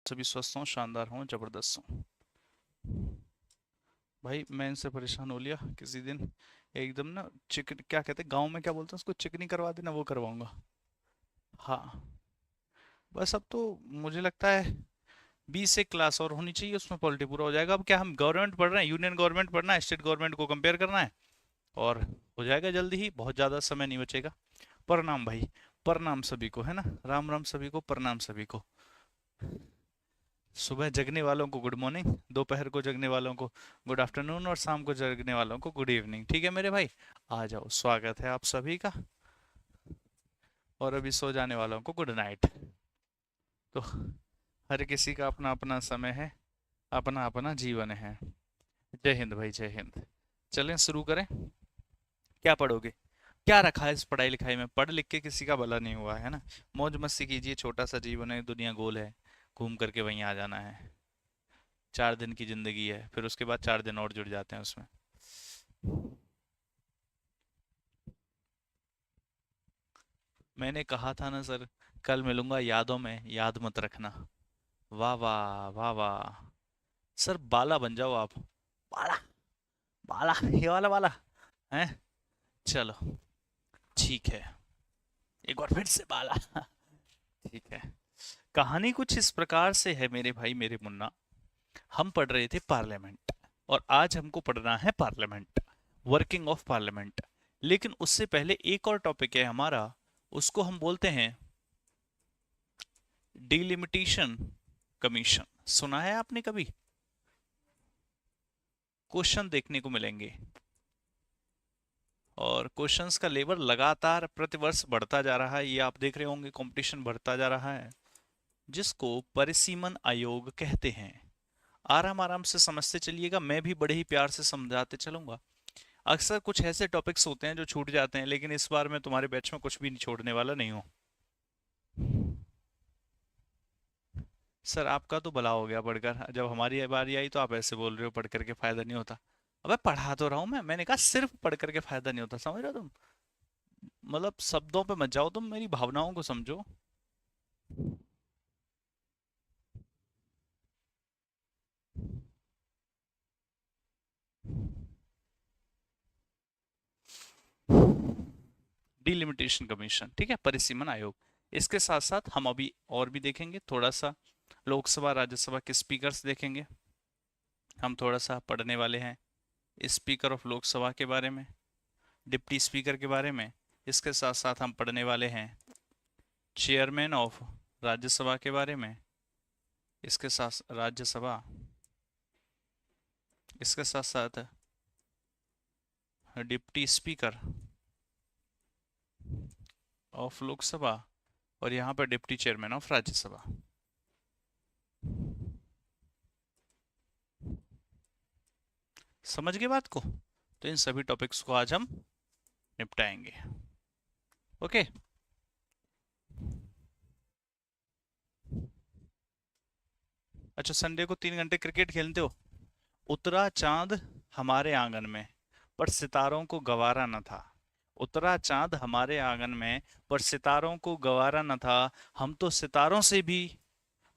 सभी स्वस्थ हों, शानदार हों, जबरदस्त हों। भाई मैं इनसे परेशान हो लिया किसी दिन, एकदम ना चिकन, क्या कहते हैं गांव में, क्या बोलते हैं उसको, चिकनी करवा देना, वो करवाऊंगा। हाँ, बस अब तो मुझे लगता है 20 एक क्लास और होनी चाहिए, उसमें पॉलिटी पूरा हो जाएगा। अब क्या हम गवर्नमेंट पढ़ रहे हैं, यूनियन गवर्नमेंट पढ़ना है, स्टेट गवर्नमेंट को कंपेयर करना है, और हो जाएगा जल्दी ही, बहुत ज़्यादा समय नहीं बचेगा। प्रणाम भाई, प्रणाम सभी को, है ना, राम राम सभी को, प्रणाम सभी को। सुबह जगने वालों को गुड मॉर्निंग, दोपहर को जगने वालों को गुड आफ्टरनून, और शाम को जगने वालों को गुड इवनिंग। ठीक है मेरे भाई, आ जाओ, स्वागत है आप सभी का। और अभी सो जाने वालों को गुड नाइट। तो हर किसी का अपना अपना समय है, अपना अपना जीवन है। जय हिंद भाई, जय हिंद। चलें शुरू करें। क्या पढ़ोगे, क्या रखा है इस पढ़ाई लिखाई में? पढ़ लिख के किसी का भला नहीं हुआ है ना। मौज मस्ती कीजिए, छोटा सा जीवन है, दुनिया गोल है, घूम करके वहीं आ जाना है। 4 दिन की जिंदगी है, फिर उसके बाद 4 दिन और जुड़ जाते हैं उसमें। मैंने कहा था ना सर, कल मिलूंगा यादों में, याद मत रखना। वाह वाह वाह वाह। सर बाला बन जाओ आप। बाला, बाला, ये वाला बाला है। चलो, ठीक है, एक बार फिर से बाला। ठीक है। कहानी कुछ इस प्रकार से है मेरे भाई, मेरे मुन्ना। हम पढ़ रहे थे पार्लियामेंट, और आज हमको पढ़ना है पार्लियामेंट, वर्किंग ऑफ पार्लियामेंट। लेकिन उससे पहले एक और टॉपिक है हमारा, उसको हम बोलते हैं डिलिमिटेशन कमीशन। सुना है आपने कभी? क्वेश्चन देखने को मिलेंगे, और क्वेश्चंस का लेवल लगातार प्रतिवर्ष बढ़ता जा रहा है, ये आप देख रहे होंगे, कंपटीशन बढ़ता जा रहा है, जिसको परिसीमन आयोग कहते हैं। आराम आराम से समझते चलिएगा, मैं भी बड़े ही प्यार से समझाते चलूंगा। अक्सर कुछ ऐसे टॉपिक्स होते हैं जो छूट जाते हैं, लेकिन इस बार मैं तुम्हारे बैच में कुछ भी नहीं छोड़ने वाला नहीं हूँ। सर आपका तो भला हो गया पढ़कर, जब हमारी बारी आई तो आप ऐसे बोल रहे हो पढ़ करके फायदा नहीं होता। अबे पढ़ा तो रहा हूँ मैं, मैंने कहा सिर्फ पढ़ करके फायदा नहीं होता, समझ रहे हो तुम? मतलब शब्दों पे मत जाओ तुम, मेरी भावनाओं को समझो। डिलिमिटेशन कमीशन, ठीक है, परिसीमन आयोग। इसके साथ साथ हम अभी और भी देखेंगे थोड़ा सा, लोकसभा राज्यसभा के स्पीकर्स देखेंगे। हम थोड़ा सा पढ़ने वाले हैं स्पीकर ऑफ लोकसभा के बारे में, डिप्टी स्पीकर के बारे में। इसके साथ साथ हम पढ़ने वाले हैं चेयरमैन ऑफ राज्यसभा के बारे में। इसके साथ राज्यसभा, इसके साथ साथ डिप्टी स्पीकर ऑफ लोकसभा, और यहाँ पर डिप्टी चेयरमैन ऑफ राज्यसभा। समझ गए बात को? तो इन सभी टॉपिक्स को आज हम निपटाएंगे। ओके। अच्छा, संडे को 3 घंटे क्रिकेट खेलते हो? उतरा चांद हमारे आंगन में, पर सितारों को गवारा न था। उतरा चांद हमारे आंगन में, पर सितारों को गवारा न था। हम तो सितारों से भी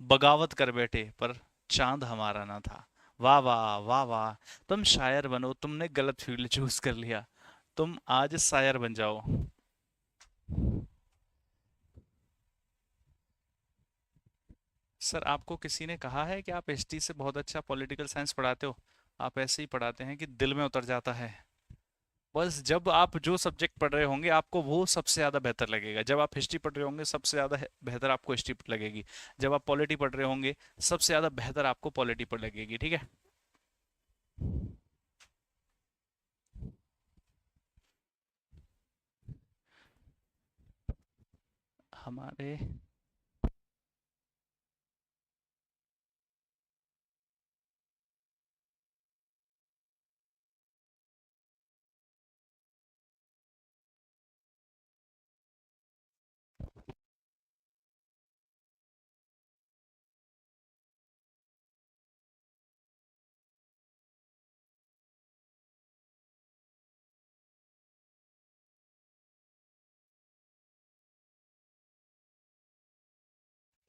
बगावत कर बैठे, पर चांद हमारा ना था। वाह वाह वाह वाह। तुम शायर बनो, तुमने गलत फील्ड चूज कर लिया, तुम आज शायर बन जाओ। सर आपको किसी ने कहा है कि आप एसटी से बहुत अच्छा पॉलिटिकल साइंस पढ़ाते हो? आप ऐसे ही पढ़ाते हैं कि दिल में उतर जाता है। बस जब आप जो सब्जेक्ट पढ़ रहे होंगे आपको वो सबसे ज़्यादा बेहतर लगेगा। जब आप हिस्ट्री पढ़ रहे होंगे सबसे ज़्यादा बेहतर आपको हिस्ट्री लगेगी। जब आप पॉलिटी पढ़ रहे होंगे सबसे ज़्यादा बेहतर आपको पॉलिटी पढ़ लगेगी, ठीक है। हमारे,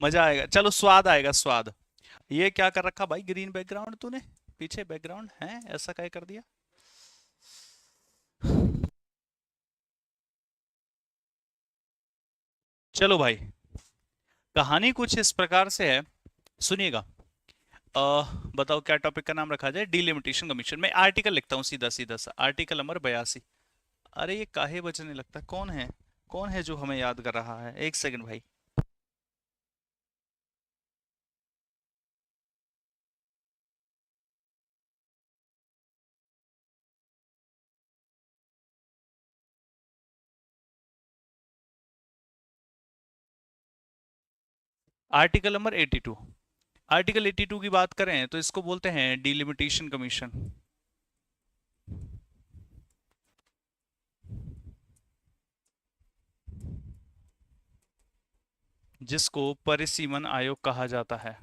मजा आएगा, चलो स्वाद आएगा, स्वाद। ये क्या कर रखा भाई, ग्रीन बैकग्राउंड तूने पीछे बैकग्राउंड है, ऐसा क्या कर दिया। चलो भाई, कहानी कुछ इस प्रकार से है, सुनिएगा। बताओ क्या टॉपिक का नाम रखा जाए, डिलिमिटेशन कमीशन। मैं आर्टिकल लिखता हूँ सीधा सीधा सा, आर्टिकल नंबर 82। अरे ये काहे बचने लगता, कौन है, कौन है जो हमें याद कर रहा है, एक सेकंड भाई। आर्टिकल नंबर 82, आर्टिकल 82 की बात करें तो इसको बोलते हैं डिलिमिटेशन कमीशन, जिसको परिसीमन आयोग कहा जाता है।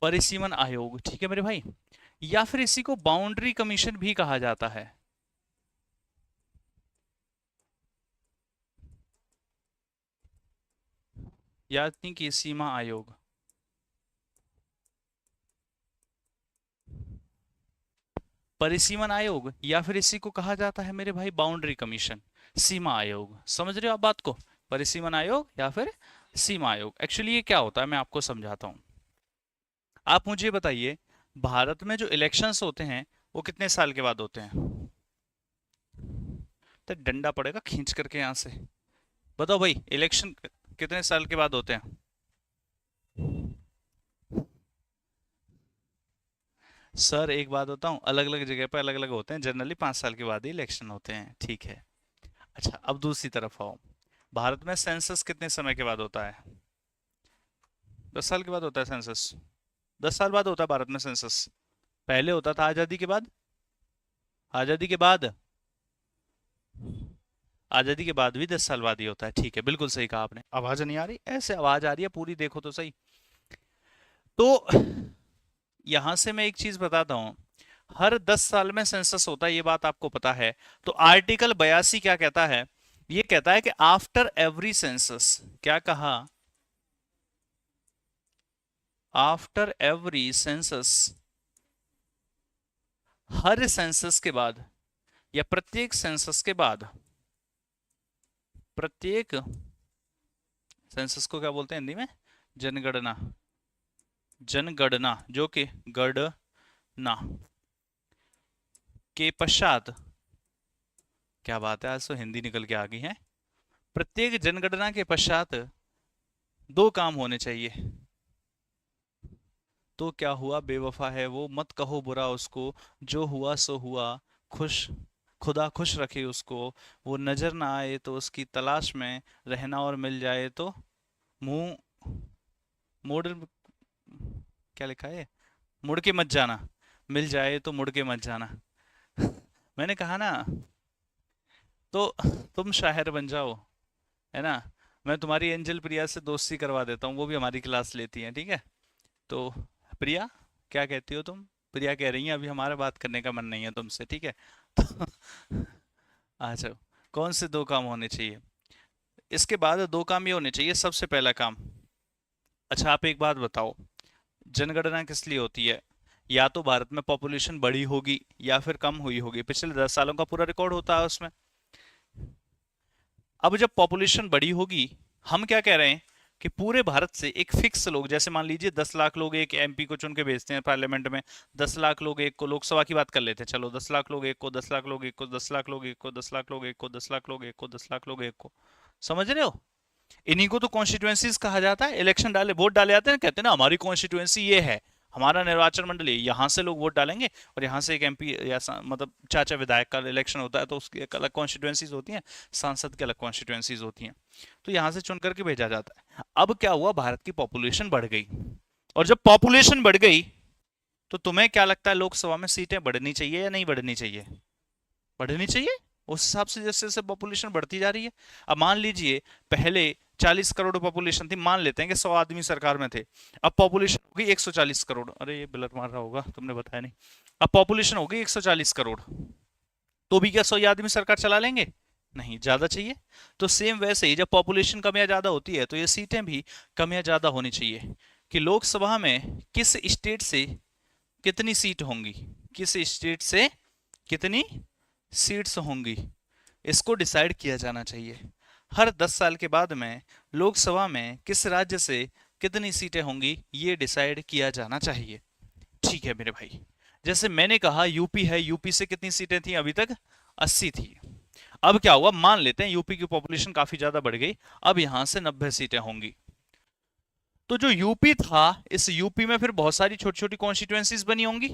परिसीमन आयोग, ठीक है मेरे भाई, या फिर इसी को बाउंड्री कमीशन भी कहा जाता है। यानी कि सीमा आयोग, परिसीमन आयोग, या फिर इसी को कहा जाता है मेरे भाई बाउंड्री कमीशन, सीमा आयोग। समझ रहे हो आप बात को, परिसीमन आयोग या फिर सीमा आयोग। एक्चुअली ये क्या होता है मैं आपको समझाता हूं। आप मुझे बताइए, भारत में जो इलेक्शंस होते हैं वो कितने साल के बाद होते हैं। तो डंडा पड़ेगा खींच करके यहां से, बताओ भाई इलेक्शन कितने साल के बाद होते हैं। सर एक बात बताऊं, अलग अलग जगह पर अलग अलग होते हैं, जनरली 5 साल के बाद ही इलेक्शन होते हैं, ठीक है। अच्छा अब दूसरी तरफ आओ, भारत में सेंसस कितने समय के बाद होता है। 10 साल के बाद होता है सेंसस, 10 साल बाद होता है भारत में सेंसस। पहले होता था आजादी के बाद, आजादी के बाद, आजादी के बाद भी 10 साल बाद ही होता है, ठीक है बिल्कुल सही कहा आपने। आवाज नहीं आ रही, ऐसे आवाज आ रही है पूरी, देखो तो सही। तो यहां से मैं एक चीज बताता हूं, हर 10 साल में सेंसस होता है, ये बात आपको पता है। तो आर्टिकल 82 क्या कहता है, ये कहता है कि आफ्टर एवरी सेंसस, क्या कहा, आफ्टर एवरी सेंसस, हर सेंसस के बाद या प्रत्येक सेंसस के बाद, प्रत्येक सेंसस को क्या बोलते हैं हिंदी में, जनगणना, जनगणना जो कि गणना के पश्चात, क्या बात है आज तो हिंदी निकल के आ गई है, प्रत्येक जनगणना के पश्चात दो काम होने चाहिए। तो क्या हुआ, बेवफा है वो, मत कहो बुरा उसको, जो हुआ सो हुआ, खुश, खुदा खुश रखे उसको, वो नजर ना आए तो उसकी तलाश में रहना, और मिल जाए तो मुंह मोड़, क्या लिखा है, मुड़ के मत जाना, मिल जाए तो मुड़ के मत जाना। मैंने कहा ना, तो तुम शायर बन जाओ, है ना, मैं तुम्हारी एंजल प्रिया से दोस्ती करवा देता हूँ, वो भी हमारी क्लास लेती है, ठीक है। तो प्रिया, क्या कहती हो तुम, प्रिया कह रही है अभी हमारा बात करने का मन नहीं है तुमसे, ठीक है। तो आ जाओ, कौन से दो काम होने चाहिए, इसके बाद दो काम ये होने चाहिए, सबसे पहला काम। अच्छा आप एक बात बताओ, जनगणना किस लिए होती है, या तो भारत में पॉपुलेशन बढ़ी होगी या फिर कम हुई होगी, पिछले 10 सालों का पूरा रिकॉर्ड होता है उसमें। अब जब पॉपुलेशन बड़ी होगी, हम क्या कह रहे हैं कि पूरे भारत से एक फिक्स लोग, जैसे मान लीजिए 10 लाख लोग एक एमपी को चुन के भेजते हैं पार्लियामेंट में, 10 लाख लोग एक को, लोकसभा की बात कर लेते हैं, चलो 10 लाख लोग एक को, 10 लाख लोग एक को, 10 लाख लोग एक को, 10 लाख लोग एक को, 10 लाख लोग एक को, 10 लाख लोग एक को, समझ रहे हो। इन्हीं को तो कॉन्स्टिट्यूएंसीज कहा जाता है, इलेक्शन डाले वोट डाले जाते हैं, कहते हैं ना हमारी कॉन्स्टिट्यूएंसी ये है, हमारा निर्वाचन मंडली, यहाँ से लोग वोट डालेंगे, और यहाँ से एक एमपी या मतलब चाचा विधायक का इलेक्शन होता है, तो उसकी एक अलग कॉन्स्टिट्यूएंसीज होती हैं, सांसद की अलग कॉन्स्टिट्यूएंसीज होती हैं, तो यहाँ से चुन करके भेजा जाता है। अब क्या हुआ, भारत की पॉपुलेशन बढ़ गई, और जब पॉपुलेशन बढ़ गई तो तुम्हें क्या लगता है, लोकसभा में सीटें बढ़नी चाहिए या नहीं बढ़नी चाहिए, बढ़नी चाहिए, उस हिसाब से जैसे जैसे पॉपुलेशन बढ़ती जा रही है। अब मान लीजिए पहले 40 करोड़ पॉपुलेशन थी, मान लेते हैं कि 100 आदमी सरकार में थे, अब पॉपुलेशन होगी 140 करोड़, अरे ये ब्लर मार रहा होगा तुमने बताया नहीं, अब पॉपुलेशन होगी 140 करोड़, तो भी क्या 100 आदमी सरकार चला लेंगे, नहीं, ज्यादा चाहिए। तो सेम वैसे ही जब पॉपुलेशन कम या ज्यादा होती है तो ये सीटें भी कम या ज्यादा होनी चाहिए। कि लोकसभा में किस स्टेट से कितनी सीट होंगी, किस स्टेट से कितनी सीट्स होंगी, इसको डिसाइड किया जाना चाहिए। हर 10 साल के बाद में लोकसभा में किस राज्य से कितनी सीटें होंगी ये डिसाइड किया जाना चाहिए। ठीक है मेरे भाई। जैसे मैंने कहा यूपी है, यूपी से कितनी सीटें थी अभी तक? 80 थी। अब क्या हुआ, मान लेते हैं यूपी की पॉपुलेशन काफी ज्यादा बढ़ गई, अब यहां से 90 सीटें होंगी। तो जो यूपी था, इस यूपी में फिर बहुत सारी छोटी छोटी कॉन्स्टिट्यूएंसीज बनी होंगी,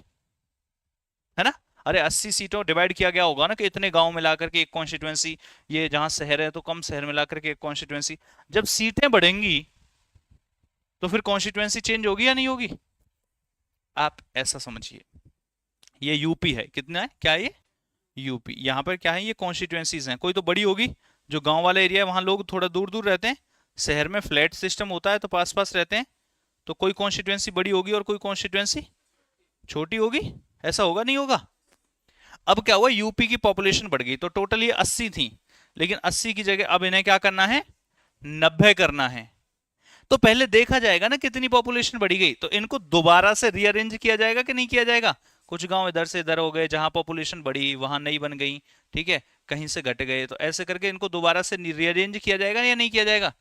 है ना? अरे 80 सीटों डिवाइड किया गया होगा ना, कि इतने गांव मिलाकर के एक कॉन्स्टिट्यूएंसी, ये जहां शहर है तो कम शहर मिलाकर के एक कॉन्स्टिट्यूएंसी। जब सीटें बढ़ेंगी तो फिर कॉन्स्टिट्यूएंसी चेंज होगी या नहीं होगी? आप ऐसा समझिए, ये यूपी है, कितना है, क्या है ये? यूपी। यहाँ पर क्या है, ये कॉन्स्टिट्यूएंसीज हैं, कोई तो बड़ी होगी। जो गांव वाला एरिया है वहां लोग थोड़ा दूर दूर रहते हैं, शहर में फ्लैट सिस्टम होता है तो पास पास रहते हैं। तो कोई कॉन्स्टिट्यूएंसी बड़ी होगी और कोई कॉन्स्टिट्यूएंसी छोटी होगी, ऐसा होगा नहीं होगा? अब क्या हुआ, यूपी की पॉपुलेशन बढ़ गई, तो टोटल ये 80 थी, लेकिन 80 की जगह अब इन्हें क्या करना है, 90 करना है। तो पहले देखा जाएगा ना कितनी पॉपुलेशन बढ़ी गई, तो इनको दोबारा से रीअरेंज किया जाएगा कि नहीं किया जाएगा? कुछ गांव इधर से इधर हो गए, जहां पॉपुलेशन बढ़ी वहां नई बन गई, ठीक है, कहीं से घट गए, तो ऐसे करके इनको दोबारा से रीअरेंज किया जाएगा या नहीं किया जाएगा?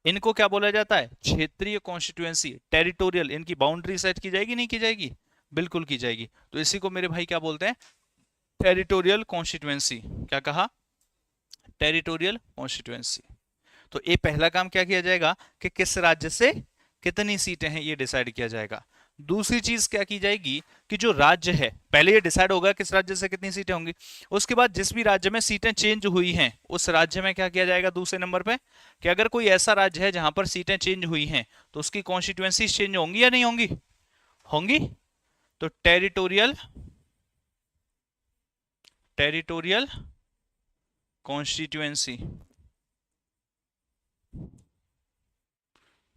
इनको क्या बोला जाता है, क्षेत्रीय कॉन्स्टिट्यूएंसी, टेरिटोरियल। इनकी बाउंड्री सेट की जाएगी नहीं की जाएगी? बिल्कुल की जाएगी। तो इसी को मेरे भाई क्या बोलते हैं, टेरिटोरियल कॉन्स्टिट्यूएंसी। क्या कहा, टेरिटोरियल कॉन्स्टिट्यूएंसी। तो ये पहला काम क्या किया जाएगा कि किस राज्य से कितनी सीटें हैं ये डिसाइड किया जाएगा। दूसरी चीज क्या की जाएगी कि जो राज्य है, पहले ये डिसाइड होगा किस राज्य से कितनी सीटें होंगी, उसके बाद जिस भी राज्य में सीटें चेंज हुई हैं उस राज्य में क्या किया जाएगा दूसरे नंबर पे, कि अगर कोई ऐसा राज्य है जहां पर सीटें चेंज हुई हैं तो उसकी कॉन्स्टिट्यूएंसी चेंज होंगी या नहीं होंगी? होंगी। तो टेरिटोरियल टेरिटोरियल कॉन्स्टिट्यूएंसी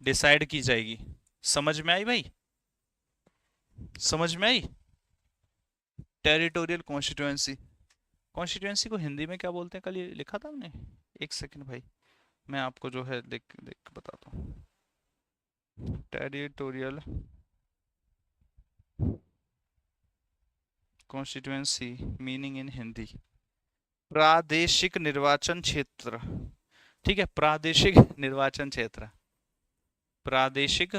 डिसाइड की जाएगी। समझ में आई भाई, समझ में आई? Territorial constituency. कॉन्स्टिट्यूएंसी को हिंदी में क्या बोलते हैं, कल ये लिखा था हमने। एक सेकंड भाई, मैं आपको जो है देख देख बताता हूँ। Territorial constituency meaning in Hindi, प्रादेशिक निर्वाचन क्षेत्र। ठीक है, प्रादेशिक निर्वाचन क्षेत्र। प्रादेशिक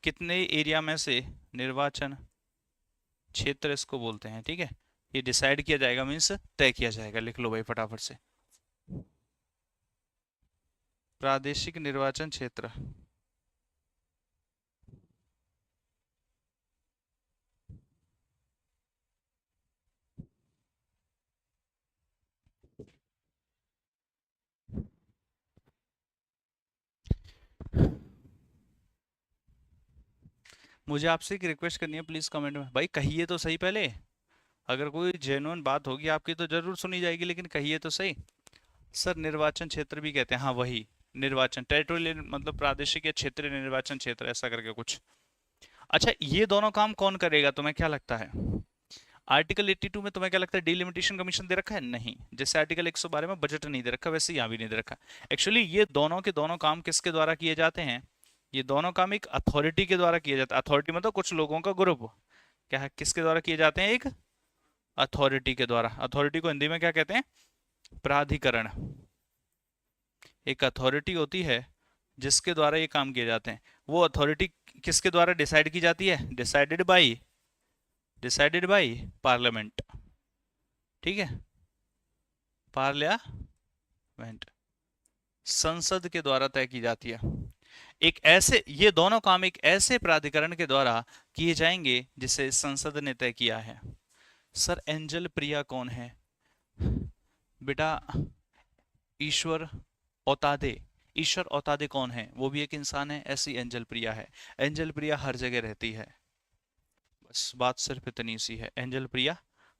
कितने एरिया में से निर्वाचन क्षेत्र इसको बोलते हैं, ठीक है। ये डिसाइड किया जाएगा, मीन्स तय किया जाएगा। लिख लो भाई फटाफट से, प्रादेशिक निर्वाचन क्षेत्र। मुझे आपसे एक रिक्वेस्ट करनी है, प्लीज कमेंट में भाई कहिए तो सही पहले। अगर कोई जेन्युइन बात होगी आपकी तो जरूर सुनी जाएगी, लेकिन कहिए तो सही। सर निर्वाचन क्षेत्र भी कहते हैं, हाँ वही निर्वाचन, टेरिटोरियल मतलब प्रादेशिक या क्षेत्रीय निर्वाचन क्षेत्र, ऐसा करके कुछ। अच्छा, ये दोनों काम कौन करेगा तुम्हें क्या लगता है? आर्टिकल 82 में तुम्हें क्या लगता है डिलिमिटेशन कमीशन दे रखा है? नहीं। जैसे आर्टिकल 112 में बजट नहीं दे रखा, वैसे यहाँ भी नहीं दे रखा। एक्चुअली ये दोनों के दोनों काम किसके द्वारा किए जाते हैं? ये दोनों काम एक अथॉरिटी के द्वारा किए जाते हैं। अथॉरिटी मतलब कुछ लोगों का ग्रुप। क्या है, किसके द्वारा किए जाते हैं? एक अथॉरिटी के द्वारा। अथॉरिटी को हिंदी में क्या कहते हैं? प्राधिकरण। एक अथॉरिटी होती है जिसके द्वारा ये काम किए जाते हैं। वो अथॉरिटी किसके द्वारा डिसाइड की जाती है? Decided by parliament. ठीक है, पार्लियामेंट, संसद के द्वारा तय की जाती है। एक ऐसे, ये दोनों काम एक ऐसे प्राधिकरण के द्वारा किए जाएंगे जिसे संसद ने तय किया है। सर एंजल प्रिया कौन है? बेटा ईश्वर औतादे। ईश्वर औतादे कौन है? वो भी एक इंसान है, ऐसी एंजल प्रिया है। एंजल प्रिया हर जगह रहती है, बस बात सिर्फ इतनी सी है, एंजल प्रिया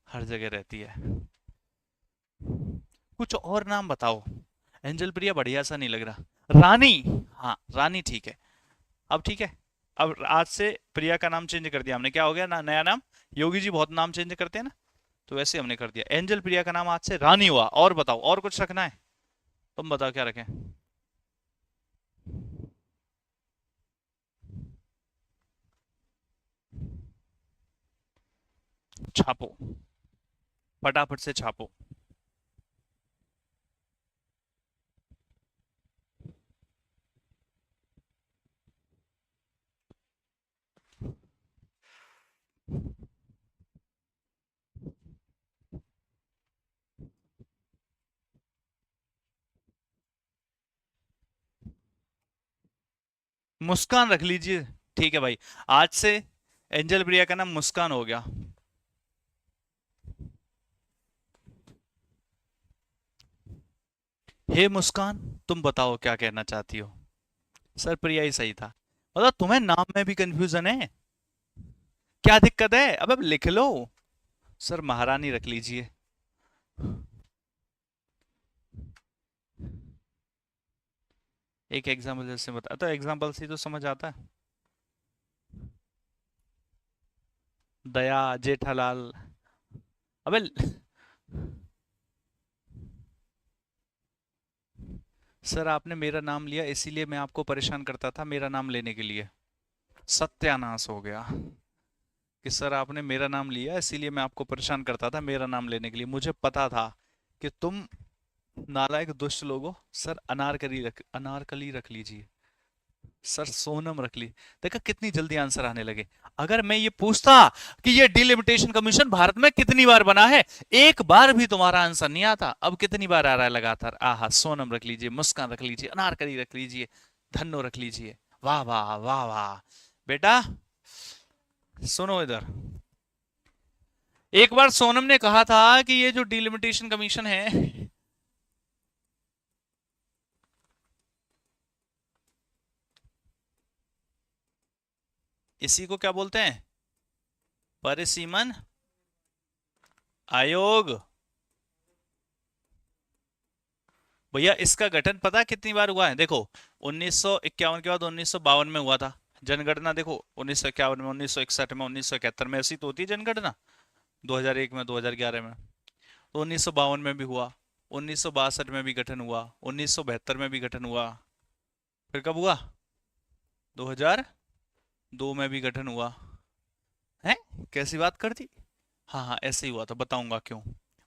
हर जगह रहती है। कुछ और नाम बताओ, एंजल प्रिया बढ़िया सा नहीं लग रहा। रानी, हाँ रानी ठीक है। अब ठीक है, अब आज से प्रिया का नाम चेंज कर दिया हमने, क्या हो गया ना, नया नाम। योगी जी बहुत नाम चेंज करते हैं ना, तो वैसे हमने कर दिया। एंजल प्रिया का नाम आज से रानी हुआ। और बताओ, और कुछ रखना है? तुम बताओ क्या रखें? छापो, फटाफट से छापो। मुस्कान रख लीजिए। ठीक है भाई, आज से एंजल प्रिया का नाम मुस्कान हो गया। हे मुस्कान, तुम बताओ क्या कहना चाहती हो? सर प्रिया ही सही था। मतलब तुम्हें नाम में भी कंफ्यूजन है? क्या दिक्कत है? अब लिख लो। सर महारानी रख लीजिए। एक एग्जाम्पल जैसे बता, तो एग्जाम्पल से ही तो समझ आता है। दया, जेठालाल। अबे सर आपने मेरा नाम लिया, इसीलिए मैं आपको परेशान करता था मेरा नाम लेने के लिए। सत्यानाश हो गया कि सर आपने मेरा नाम लिया, इसीलिए मैं आपको परेशान करता था मेरा नाम लेने के लिए। मुझे पता था कि तुम नालायक दुष्ट लोग हो। सर अनारकली रख लीजिए। सर सोनम रख ली। देखा कितनी जल्दी आंसर आने लगे। अगर मैं ये पूछता कि ये डिलिमिटेशन कमीशन भारत में कितनी बार बना है, एक बार भी तुम्हारा आंसर नहीं आता। अब कितनी बार आ रहा है लगातार? आहा, सोनम रख लीजिए, मुस्कान रख लीजिए, अनारकली रख लीजिए, धन्नो रख लीजिए। वाह वाह वाह वाह। बेटा सुनो इधर। एक बार सोनम ने कहा था कि ये जो डिलिमिटेशन कमीशन है, इसी को क्या बोलते हैं? परिसीमन आयोग। भैया इसका गठन पता कितनी बार हुआ है? देखो, 1951 के बाद 1952 में हुआ था जनगणना। देखो 1951 में, 1961 में, 1971 में, ऐसी तो होती है जनगणना। 2001 में, 2011 में। तो 1952 में भी हुआ, 1962 में भी गठन हुआ, 1972 में भी गठन हुआ। फिर कब हुआ? 2002 में भी गठन हुआ है। कैसी बात कर दी? हाँ हाँ, ऐसे ही हुआ था, बताऊंगा क्यों।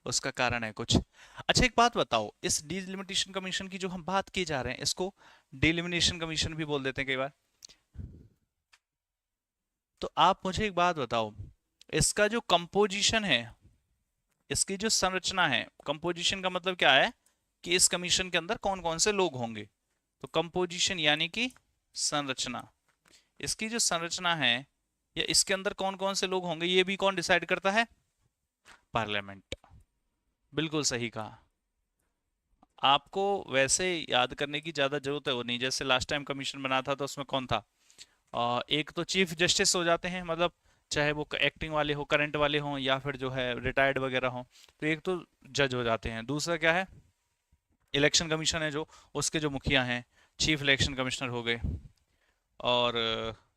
उसका कारण है कुछ। अच्छा एक बात बताओ, इस डिलिमिटेशन कमीशन की जो हम बात की जा रहे हैं, इसको डिलिमिनेशन कमीशन भी बोल देते हैं कई बार। तो आप मुझे एक बात बताओ, इसका जो कंपोजिशन है, इसकी जो संरचना है, कंपोजिशन का मतलब क्या है कि इस कमीशन के अंदर कौन कौन से लोग होंगे। तो कंपोजिशन यानी कि संरचना। इसकी जो संरचना है, या इसके अंदर कौन कौन से लोग होंगे, ये भी कौन डिसाइड करता है? पार्लियामेंट। बिल्कुल सही कहा। आपको वैसे याद करने की ज्यादा जरूरत है वो नहीं। जैसे लास्ट टाइम कमीशन बना था तो उसमें कौन था? एक तो चीफ जस्टिस हो जाते हैं, मतलब चाहे वो एक्टिंग वाले हो, करंट वाले हों, या फिर जो है रिटायर्ड वगैरह हो। तो एक तो जज हो जाते हैं। दूसरा क्या है? इलेक्शन कमीशन है जो, उसके जो मुखिया हैं, चीफ इलेक्शन कमिश्नर हो गए। और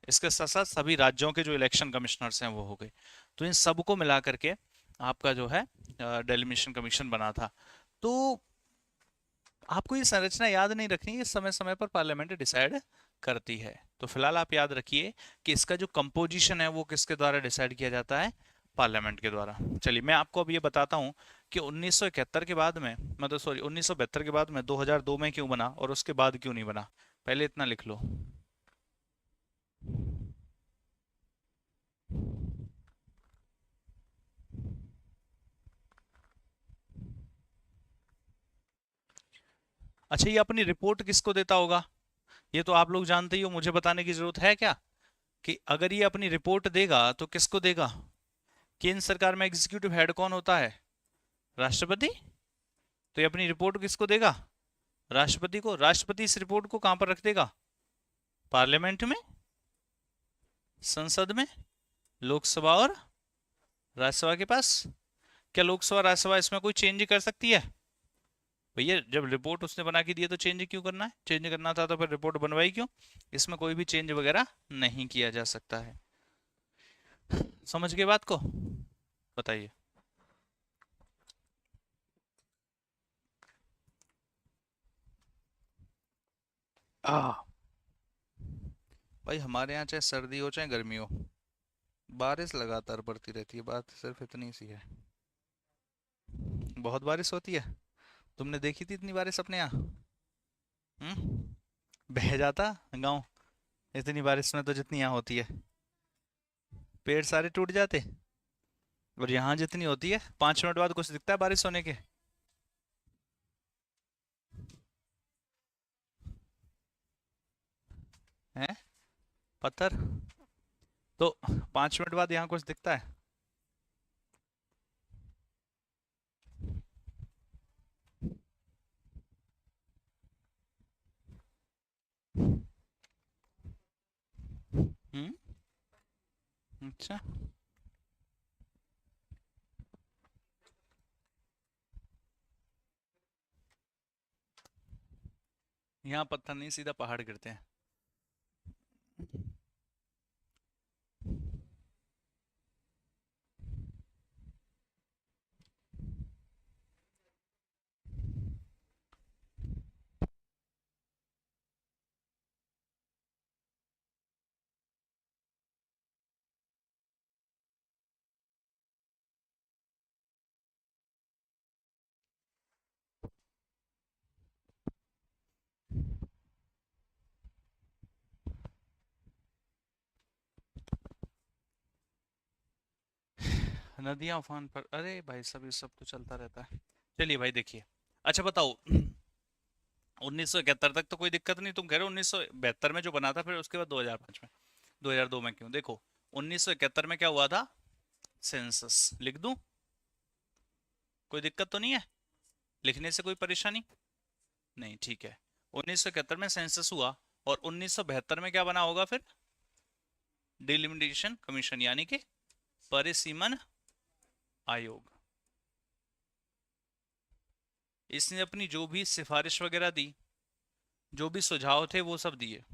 इसके साथ साथ सभी राज्यों के जो इलेक्शन कमिश्नर्स हैं वो हो गए। तो इन सबको मिला करके आपका जो है डेलिमिनेशन कमीशन बना था। तो आपको ये संरचना याद नहीं रखनी है, समय समय पर पार्लियामेंट डिसाइड करती है। तो फिलहाल आप याद रखिए कि इसका जो कंपोजिशन है वो किसके द्वारा डिसाइड किया जाता है? पार्लियामेंट के द्वारा। चलिए मैं आपको अब ये बताता हूँ कि 1971 के बाद में, मतलब सॉरी 1972 के बाद में 2002 में क्यों बना और उसके बाद क्यों नहीं बना। पहले इतना लिख लो। अच्छा ये अपनी रिपोर्ट किसको देता होगा? ये तो आप लोग जानते ही हो, मुझे बताने की जरूरत है क्या कि अगर ये अपनी रिपोर्ट देगा तो किसको देगा? केंद्र सरकार में एग्जीक्यूटिव हेड कौन होता है? राष्ट्रपति। तो ये अपनी रिपोर्ट किसको देगा? राष्ट्रपति को। राष्ट्रपति इस रिपोर्ट को कहां पर रख देगा? पार्लियामेंट में, संसद में, लोकसभा और राज्यसभा के पास। क्या लोकसभा राज्यसभा इसमें कोई चेंज कर सकती है? भैया जब रिपोर्ट उसने बना के दी है तो चेंज क्यों करना है? चेंज करना था तो फिर रिपोर्ट बनवाई क्यों? इसमें कोई भी चेंज वगैरह नहीं किया जा सकता है। समझ गए बात को? बताइए। आ भाई हमारे यहाँ चाहे सर्दी हो चाहे गर्मी हो, बारिश लगातार पड़ती रहती है, बात सिर्फ इतनी सी है। बहुत बारिश होती है। तुमने देखी थी इतनी बारिश अपने यहाँ? बह जाता गांव इतनी बारिश में तो, जितनी यहाँ होती है। पेड़ सारे टूट जाते। और यहाँ जितनी होती है, 5 मिनट बाद कुछ दिखता है बारिश होने के? हैं? पत्थर। तो 5 मिनट बाद यहाँ कुछ दिखता है? हम्म। अच्छा। यहाँ पत्थर नहीं, सीधा पहाड़ गिरते हैं। नदियां उफान पर, अरे भाई सब ये सब तो चलता रहता है। चलिए भाई देखिए। अच्छा बताओ, 1971 तक तो कोई दिक्कत नहीं, तुम कह रहे हो 1972 में जो बना था, फिर उसके बाद 2005 में, 2002 में क्यों? देखो, 1971 में क्या हुआ था? सेंसस लिख दूं? कोई दिक्कत तो नहीं है? लिखने से कोई परेशानी नहीं? ठीक है। 1971 में सेंसस हुआ, और 1972 में क्या बना होगा फिर? डिलिमिटेशन कमीशन, यानी कि परिसीमन आयोग। इसने अपनी जो भी सिफारिश वगैरह दी, जो भी सुझाव थे वो सब दिए।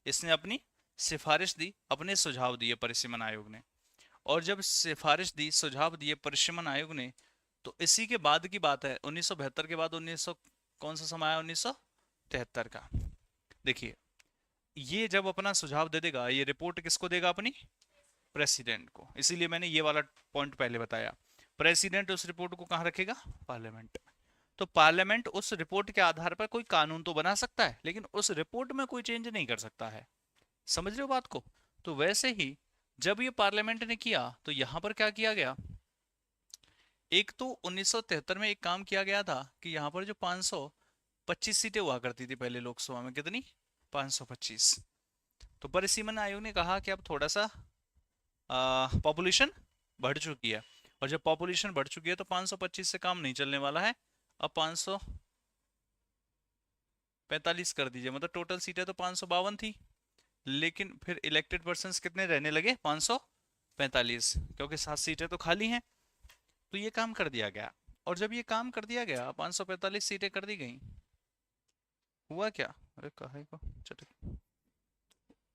इसने अपनी सिफारिश दी, अपने सुझाव दिए परिसीमन आयोग ने। और जब सिफारिश दी, सुझाव दिए परिसीमन आयोग ने, तो इसी के बाद की बात है, 1972 के बाद 1900 कौन सा समय आया? 1973 का। देखिए, ये जब अपना सुझाव दे देगा, ये रिपोर्ट किसको देगा? अपनी प्रेसिडेंट को। इसीलिए मैंने ये वाला पॉइंट पहले बताया। प्रेसिडेंट उस रिपोर्ट को कहाँ रखेगा? पार्लियामेंट। तो पार्लियामेंट उस रिपोर्ट के आधार पर कोई कानून तो बना सकता है, लेकिन उस रिपोर्ट में कोई चेंज नहीं कर सकता है। समझ रहे हो बात को? तो वैसे ही जब ये पार्लियामेंट ने किया, तो यहां पर क्या किया गया? एक तो 1973 में एक काम किया गया था कि यहाँ पर जो 525 सीटें हुआ करती थी पहले लोकसभा में, कितनी? 525। तो परिसीमन आयोग ने कहा कि अब थोड़ा सा पॉपुलेशन बढ़ चुकी है, और जब पॉपुलेशन बढ़ चुकी है तो 525 से काम नहीं चलने वाला है। अब 545 कर दीजिए, मतलब टोटल सीटें तो 552 थी, लेकिन फिर इलेक्टेड पर्सन कितने रहने लगे? 545, क्योंकि 7 सीटें तो खाली हैं। तो ये काम कर दिया गया। और जब ये काम कर दिया गया, 545 सीटें कर दी गई, हुआ क्या? अरे काहे को चटक।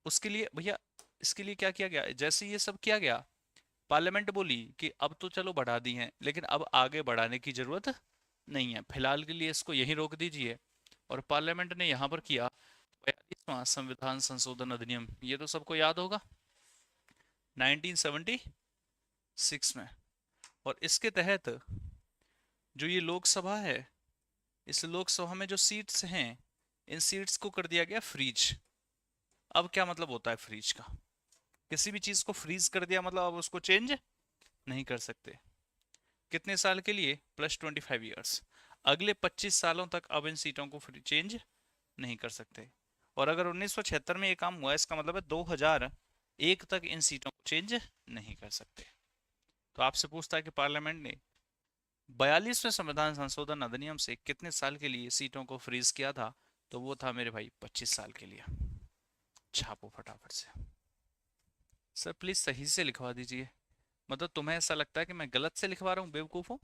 उसके लिए भैया, इसके लिए क्या किया गया? जैसे ये सब किया गया, पार्लियामेंट बोली कि अब तो चलो बढ़ा दी हैं, लेकिन अब आगे बढ़ाने की जरूरत नहीं है, फिलहाल के लिए इसको यहीं रोक दीजिए। और पार्लियामेंट ने यहाँ पर किया 42वां संविधान संशोधन अधिनियम, ये तो सबको याद होगा, 1976 में। और इसके तहत जो ये लोकसभा है, इस लोकसभा में जो सीट्स हैं, इन सीट्स को कर दिया गया फ्रीज। अब क्या मतलब होता है फ्रीज का? किसी भी चीज को फ्रीज कर दिया मतलब अब उसको चेंज नहीं कर सकते। कितने साल के लिए? +25 ईयर्स। अगले 25 सालों तक अब इन सीटों को फ्री चेंज नहीं कर सकते। और अगर 1976 में ये काम हुआ, इसका मतलब है 2001 तक इन सीटों को चेंज नहीं कर सकते। तो आपसे पूछता है कि पार्लियामेंट ने 42वें संविधान संशोधन अधिनियम से कितने साल के लिए सीटों को फ्रीज किया था? तो वो था मेरे भाई 25 साल के लिए। छापो फटाफट से। सर प्लीज सही से लिखवा दीजिए। मतलब तुम्हें ऐसा लगता है कि मैं गलत से लिखवा रहा हूँ बेवकूफों?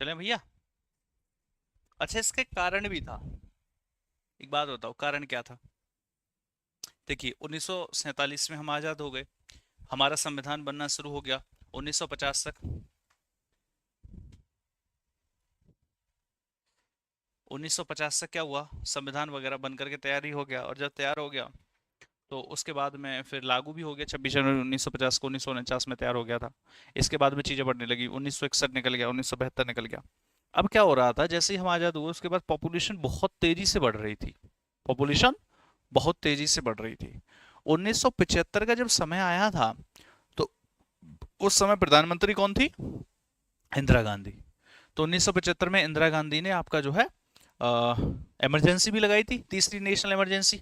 चलें भैया। अच्छा, इसके कारण भी था। एक बात बताओ, कारण क्या था? देखिए, 1947 में हम आज़ाद हो गए, हमारा संविधान बनना शुरू हो गया 1950 तक। 1950 तक क्या हुआ, संविधान वगैरह बन करके तैयार ही हो गया, और जब तैयार हो गया तो उसके बाद में फिर लागू भी हो गया 26 जनवरी 1950 को। 1949 में तैयार हो गया था। इसके बाद में चीज़ें बढ़ने लगी, 1961 निकल गया, 1972 निकल गया। अब क्या हो रहा था, जैसे ही हम आज़ाद हुए उसके बाद पॉपुलेशन बहुत तेजी से बढ़ रही थी। पॉपुलेशन बहुत तेजी से बढ़ रही थी। 1975 का जब समय आया था, तो उस समय प्रधानमंत्री कौन थी? इंदिरा गांधी। तो 1975 में इंदिरा गांधी ने आपका जो है इमरजेंसी भी लगाई थी, तीसरी नेशनल इमरजेंसी।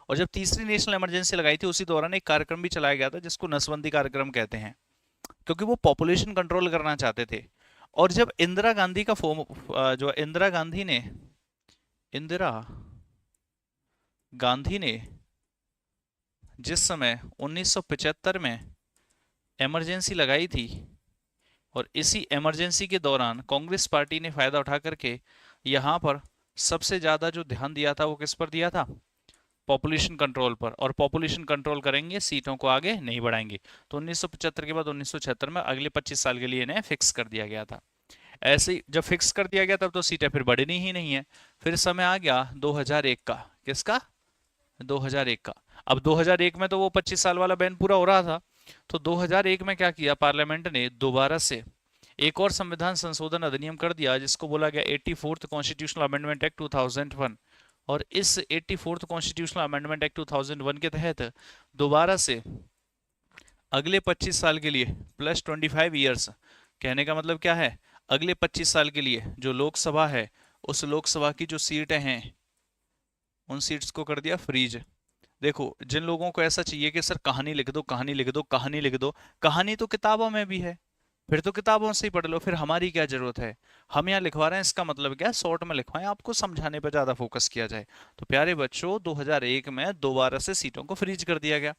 और जब तीसरी नेशनल इमरजेंसी लगाई थी, उसी दौरान एक कार्यक्रम भी चलाया गया था जिसको नसबंदी कार्यक्रम कहते हैं, क्योंकि वो पॉपुलेशन कंट्रोल करना चाहते थे। और जब इंदिरा गांधी का फॉर्म, जो इंदिरा गांधी ने जिस समय 1975 में इमरजेंसी लगाई थी, और इसी इमरजेंसी के दौरान कांग्रेस पार्टी ने फायदा उठा करके यहाँ पर सबसे ज्यादा जो ध्यान दिया था वो किस पर दिया था? पॉपुलेशन कंट्रोल पर। और पॉपुलेशन कंट्रोल करेंगे, सीटों को आगे नहीं बढ़ाएंगे। तो 1975 के बाद 1976 में अगले 25 साल के लिए इन्हें फिक्स कर दिया गया था। ऐसे ही जब फिक्स कर दिया गया तब तो सीटें फिर बढ़नी ही नहीं है। फिर समय आ गया 2001 का। किसका? 2001 का। अब 2001 में तो वो 25 साल वाला बैन पूरा हो रहा था। तो 2001 में क्या किया, पार्लियामेंट ने दोबारा से एक और संविधान संशोधन अधिनियम कर दिया, जिसको बोला गया 84th कॉन्स्टिट्यूशनल अमेंडमेंट एक्ट 2001। और इस 84th कॉन्स्टिट्यूशनल अमेंडमेंट एक्ट 2001 के तहत दोबारा से अगले 25 साल के लिए प्लस 25 ईयर्स, कहने का मतलब क्या है, अगले 25 साल के लिए जो लोकसभा है, उस लोकसभा की जो सीटें हैं, उन सीट्स को कर दिया फ्रीज। देखो, जिन लोगों को ऐसा चाहिए कि सर कहानी लिख दो, कहानी लिख दो, कहानी लिख दो, कहानी तो किताबों में भी है, फिर तो किताबों से ही पढ़ लो, फिर हमारी क्या जरूरत है? हम यहाँ लिखवा रहे हैं, इसका मतलब क्या है, शॉर्ट में लिखवाएं, आपको समझाने पर ज्यादा फोकस किया जाए। तो प्यारे बच्चों, 2001 में दोबारा से सीटों को फ्रीज कर दिया गया।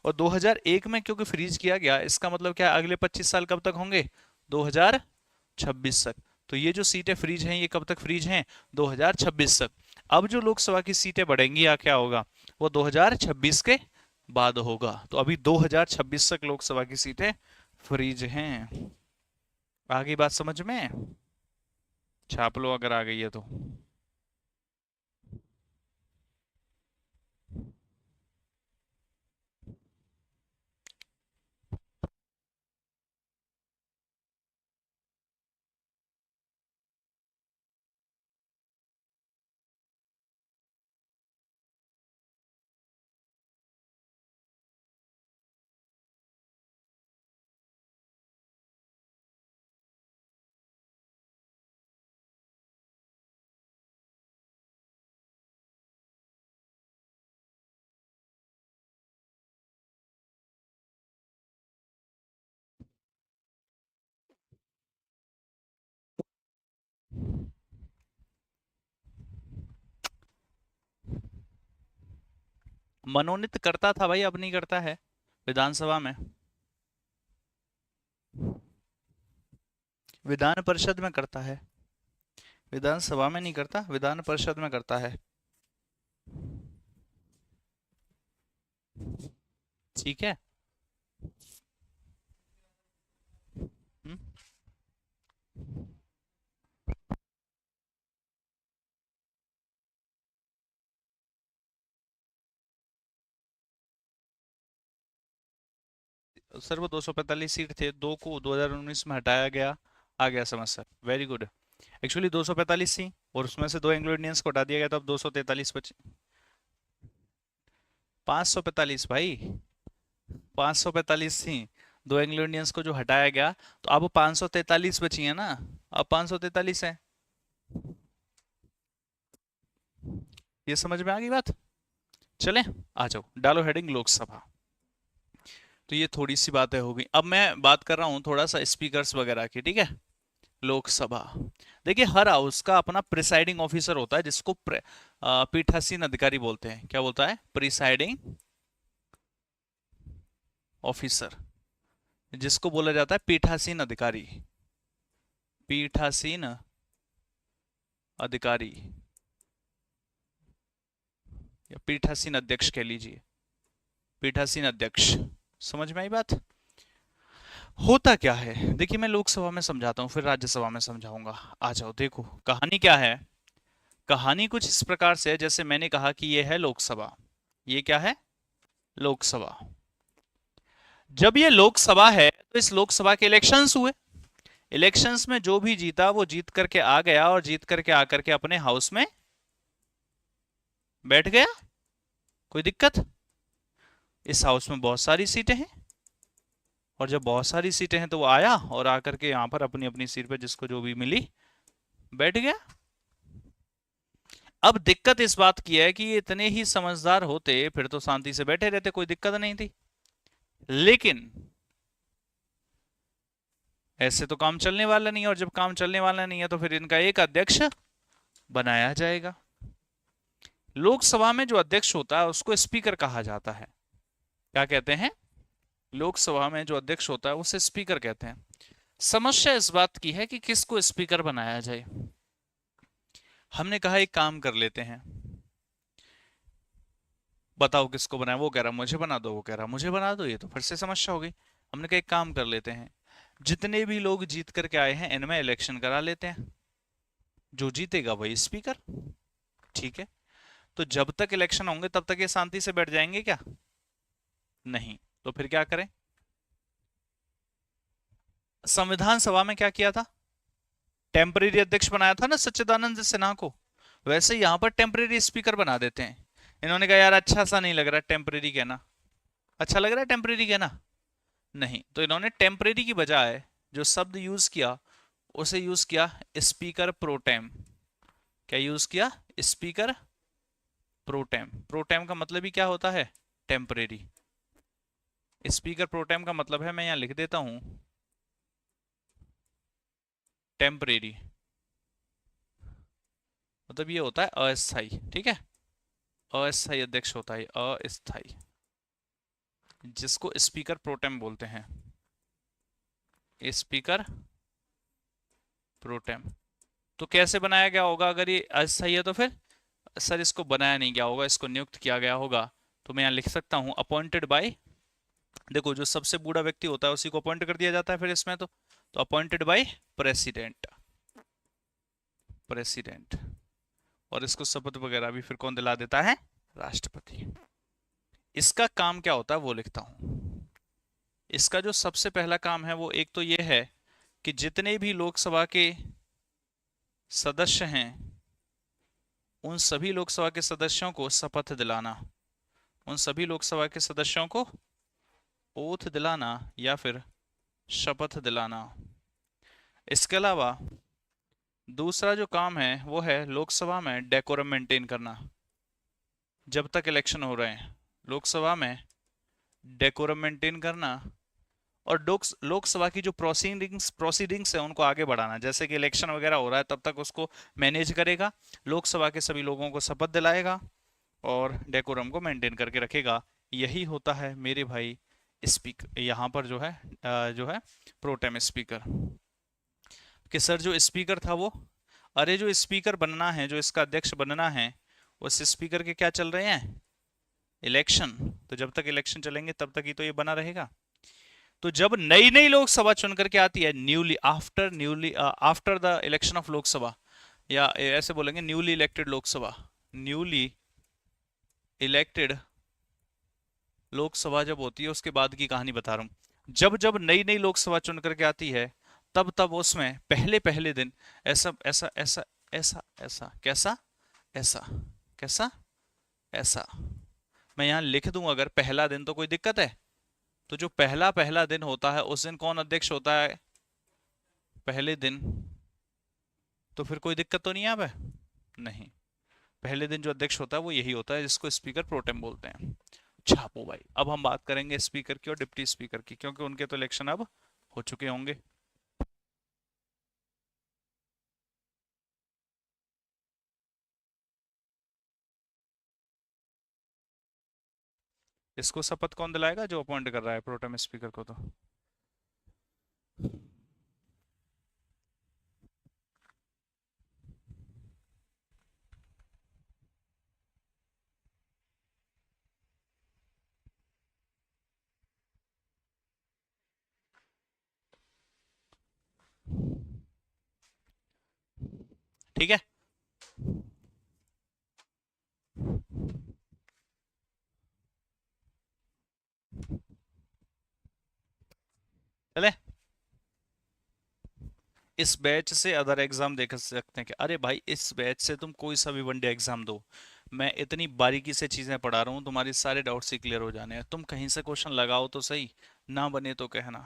और 2001 में क्योंकि फ्रीज किया गया, इसका मतलब क्या है, अगले 25 साल कब तक होंगे? 2026 तक। तो ये जो सीटें फ्रीज हैं, ये कब तक फ्रीज हैं? 2026 तक। अब जो लोकसभा की सीटें बढ़ेंगी या क्या होगा, वो 2026 के बाद होगा। तो अभी 2026 तक लोकसभा की सीटें फ्रीज हैं। आगे बात समझ में? छाप लो अगर आ गई है तो। मनोनीत करता था भाई, अब नहीं करता है विधानसभा में। विधान परिषद में करता है, विधानसभा में नहीं करता, विधान परिषद में करता है। ठीक है। हम्म? सर वो 245 सीट थे, दो को 2019 में हटाया गया। आ गया समझ सर, वेरी गुड। एक्चुअली 245 थी, और उसमें से दो एंग्लो इंडियंस को हटा दिया गया, तो अब 243 बचे। 545 भाई, 545 थी, दो एंग्लो इंडियंस को जो हटाया गया, तो अब 543 बची है ना। अब 543 है। ये समझ में आ गई बात? चलें, आ जाओ, डालो हेडिंग लोकसभा। तो ये थोड़ी सी बातें हो गई। अब मैं बात कर रहा हूँ थोड़ा सा स्पीकर्स वगैरह की, ठीक है। लोकसभा, देखिए हर हाउस का अपना प्रिसाइडिंग ऑफिसर होता है, जिसको पीठासीन अधिकारी बोलते हैं। क्या बोलता है? प्रिसाइडिंग ऑफिसर, जिसको बोला जाता है पीठासीन अधिकारी। पीठासीन अधिकारी या पीठासीन अध्यक्ष कह लीजिए, पीठासीन अध्यक्ष। समझ में आई बात? होता क्या है देखिए, मैं लोकसभा में समझाता हूँ फिर राज्यसभा में समझाऊंगा। आ जाओ, देखो कहानी क्या है। कहानी कुछ इस प्रकार से है, जैसे मैंने कहा कि ये है लोकसभा, ये क्या है? लोकसभा। जब ये लोकसभा है तो इस लोकसभा के इलेक्शंस हुए। इलेक्शंस में जो भी जीता वो जीत करके आ गया, और जीत करके आकर के अपने हाउस में बैठ गया। कोई दिक्कत? इस हाउस में बहुत सारी सीटें हैं, और जब बहुत सारी सीटें हैं तो वो आया और आकर के यहां पर अपनी अपनी सीट पे जिसको जो भी मिली बैठ गया। अब दिक्कत इस बात की है कि ये इतने ही समझदार होते फिर तो शांति से बैठे रहते, कोई दिक्कत नहीं थी। लेकिन ऐसे तो काम चलने वाला नहीं है, और जब काम चलने वाला नहीं है तो फिर इनका एक अध्यक्ष बनाया जाएगा। लोकसभा में जो अध्यक्ष होता है उसको स्पीकर कहा जाता है। क्या कहते हैं? लोकसभा में जो अध्यक्ष होता है उसे स्पीकर कहते हैं। समस्या इस बात की है कि किसको स्पीकर बनाया जाए। हमने कहा एक काम कर लेते हैं, बताओ किसको बनाए। वो कह रहा मुझे बना दो, वो कह रहा मुझे बना दो, ये तो फिर से समस्या हो गई। हमने कहा एक काम कर लेते हैं, जितने भी लोग जीत करके आए हैं इनमें इलेक्शन करा लेते हैं, जो जीतेगा वही स्पीकर। ठीक है, तो जब तक इलेक्शन होंगे तब तक ये शांति से बैठ जाएंगे क्या? नहीं। तो फिर क्या करें? संविधान सभा में क्या किया था? टेम्परेरी अध्यक्ष बनाया था ना सच्चिदानंद सिन्हा को। वैसे यहां पर टेम्परेरी स्पीकर बना देते हैं। इन्होंने कहा यार अच्छा सा नहीं लग रहा टेम्परेरी कहना, अच्छा लग रहा है टेम्परेरी कहना नहीं, तो इन्होंने टेम्परेरी की बजाय जो शब्द यूज किया उसे यूज किया स्पीकर प्रोटेम। क्या यूज किया? Speaker pro tem. प्रोटेम का मतलब ही क्या होता है? टेम्परेरी। स्पीकर प्रोटेम का मतलब है, मैं यहां लिख देता हूं, टेम्परेरी। मतलब ये होता है अस्थाई। ठीक है, अस्थाई अध्यक्ष होता है, अस्थाई, जिसको स्पीकर प्रोटेम बोलते हैं, स्पीकर प्रोटेम। तो कैसे बनाया गया होगा अगर ये अस्थाई है? तो फिर सर इसको बनाया नहीं गया होगा, इसको नियुक्त किया गया होगा। तो मैं यहां लिख सकता हूं अपॉइंटेड बाय, देखो जो सबसे बूढ़ा व्यक्ति होता है उसी को अपॉइंट कर दिया जाता है फिर इसमें तो अपॉइंटेड बाय प्रेसिडेंट, प्रेसिडेंट। और इसको शपथ वगैरह भी फिर कौन दिला देता है? राष्ट्रपति। इसका काम क्या होता है वो लिखता हूं। इसका जो सबसे पहला काम है वो एक तो ये है कि जितने भी लोकसभा के सदस्य हैं उन सभी लोकसभा के सदस्यों को शपथ दिलाना, उन सभी लोकसभा के सदस्यों को ओथ दिलाना या फिर शपथ दिलाना। इसके अलावा दूसरा जो काम है वो है लोकसभा में डेकोरम मेंटेन करना। जब तक इलेक्शन हो रहे हैं लोकसभा में डेकोरम मेंटेन करना, और लोकसभा की जो प्रोसीडिंग्स है उनको आगे बढ़ाना। जैसे कि इलेक्शन वगैरह हो रहा है तब तक उसको मैनेज करेगा, लोकसभा के सभी लोगों को शपथ दिलाएगा और डेकोरम को मेंटेन करके रखेगा। यही होता है मेरे भाई स्पीकर, यहाँ पर जो है प्रोटेम स्पीकर। कि सर जो स्पीकर था वो, अरे जो स्पीकर बनना है, जो इसका अध्यक्ष बनना है, उस स्पीकर के क्या चल रहे हैं? इलेक्शन। तो जब तक इलेक्शन चलेंगे तब तक ही तो ये बना रहेगा। तो जब नई नई लोकसभा चुन करके आती है, after the election of Lok Sabha, या ऐसे बोलेंगे newly elected Lok Sabha, newly elected Lok Sabha जब होती है उसके बाद की कहानी बता रहा हूं। जब जब नई नई लोकसभा चुन करके आती है तब तब उसमें पहले पहले दिन ऐसा ऐसा ऐसा ऐसा ऐसा कैसा ऐसा कैसा ऐसा, मैं यहां लिख दूं अगर पहला दिन तो कोई दिक्कत है? तो जो पहला पहला दिन होता है उस दिन कौन अध्यक्ष होता है? पहले दिन। तो फिर कोई दिक्कत तो नहीं है? अब नहीं, पहले दिन जो अध्यक्ष होता है वो यही होता है जिसको स्पीकर प्रोटेम बोलते हैं। छापो भाई। अब हम बात करेंगे स्पीकर की और डिप्टी स्पीकर की, क्योंकि उनके तो इलेक्शन अब हो चुके होंगे। इसको शपथ कौन दिलाएगा? जो अपॉइंट कर रहा है प्रोटेम स्पीकर को। तो ठीक है। चले, इस बैच से अदर एग्जाम देख सकते हैं कि अरे भाई इस बैच से तुम कोई सा भी वनडे एग्जाम दो, मैं इतनी बारीकी से चीजें पढ़ा रहा हूँ, तुम्हारे सारे डाउट्स ही क्लियर हो जाने हैं। तुम कहीं से क्वेश्चन लगाओ तो सही, ना बने तो कहना।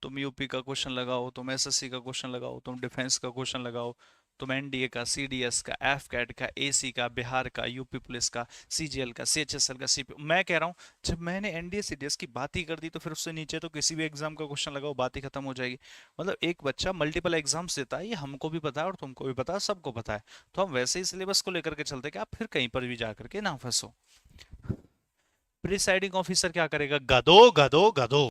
तुम यूपी का क्वेश्चन लगाओ, तुम एसएससी का क्वेश्चन लगाओ, तुम डिफेंस का क्वेश्चन लगाओ, तुम एनडीए का, सीडीएस का, एफ कैट का, एसी का, बिहार का, यूपी पुलिस का, सीजीएल का, सीएचएसएल का, सीपी, मैं कह रहा हूँ जब मैंने एनडीए सीडीएस की बात ही कर दी तो फिर उससे नीचे तो किसी भी एग्जाम का क्वेश्चन लगाओ, बात ही खत्म हो जाएगी। मतलब एक बच्चा मल्टीपल एग्जाम्स देता है, ये हमको भी पता है और तुमको भी पता है, सबको पता है। तो हम वैसे ही सिलेबस को लेकर के चलते कि आप फिर कहीं पर भी जा करके ना फंसो। प्रिसाइडिंग ऑफिसर क्या करेगा? गधो गधो गधो,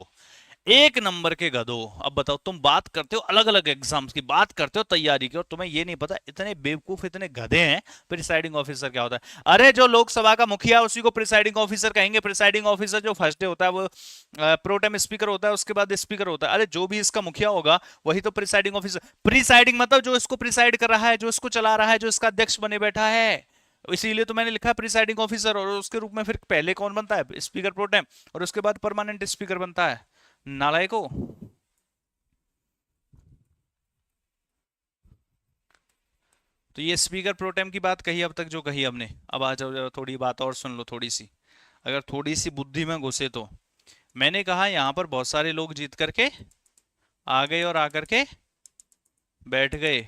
एक नंबर के गधो। अब बताओ, तुम बात करते हो अलग अलग एग्जाम्स की, बात करते हो तैयारी की, और तुम्हें ये नहीं पता, इतने बेवकूफ इतने गधे हैं। प्रिसाइडिंग ऑफिसर क्या होता है? अरे जो लोकसभा का मुखिया उसी को प्रिसाइडिंग ऑफिसर कहेंगे। प्रिसाइडिंग ऑफिसर जो फर्स्ट डे होता है वो प्रोटेम स्पीकर होता है, उसके बाद स्पीकर होता है। अरे जो भी इसका मुखिया होगा वही तो प्रिसाइडिंग ऑफिसर। प्रिसाइडिंग मतलब जो इसको प्रिसाइड कर रहा है, जो इसको चला रहा है, जो इसका अध्यक्ष बने बैठा है। इसीलिए तो मैंने लिखा प्रिसाइडिंग ऑफिसर, और उसके रूप में फिर पहले कौन बनता है? स्पीकर प्रोटेम, और उसके बाद परमानेंट स्पीकर बनता है। नालायको। तो ये स्पीकर प्रोटेम की बात कही अब तक जो कही हमने, अब आ जाओ जरा थोड़ी बात और सुन लो थोड़ी सी, अगर थोड़ी सी बुद्धि में घुसे तो। मैंने कहा यहाँ पर बहुत सारे लोग जीत करके आ गए और आकर के बैठ गए,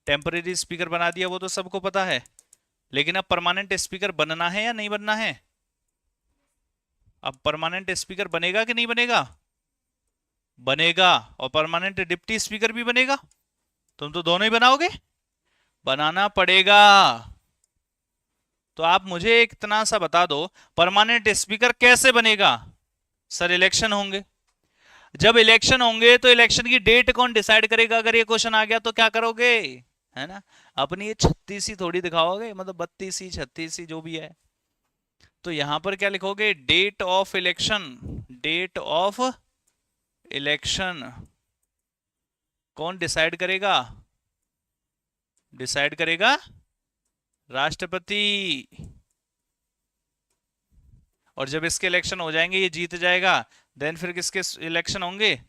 टेम्परेरी स्पीकर बना दिया, वो तो सबको पता है। लेकिन अब परमानेंट स्पीकर बनना है या नहीं बनना है? अब परमानेंट स्पीकर बनेगा कि नहीं बनेगा? बनेगा। और परमानेंट डिप्टी स्पीकर भी बनेगा। तुम तो दोनों ही बनाओगे, बनाना पड़ेगा। तो आप मुझे एक इतना सा बता दो, परमानेंट स्पीकर कैसे बनेगा? सर इलेक्शन होंगे, जब इलेक्शन होंगे तो इलेक्शन की डेट कौन डिसाइड करेगा? अगर ये क्वेश्चन आ गया तो क्या करोगे? है ना, अपनी ये छत्तीसी थोड़ी दिखाओगे, मतलब बत्तीसी छत्तीसी जो भी है। तो यहां पर क्या लिखोगे? Date of election. Date of election कौन डिसाइड करेगा? डिसाइड करेगा राष्ट्रपति। और जब इसके इलेक्शन हो जाएंगे, ये जीत जाएगा, देन फिर किसके इलेक्शन होंगे?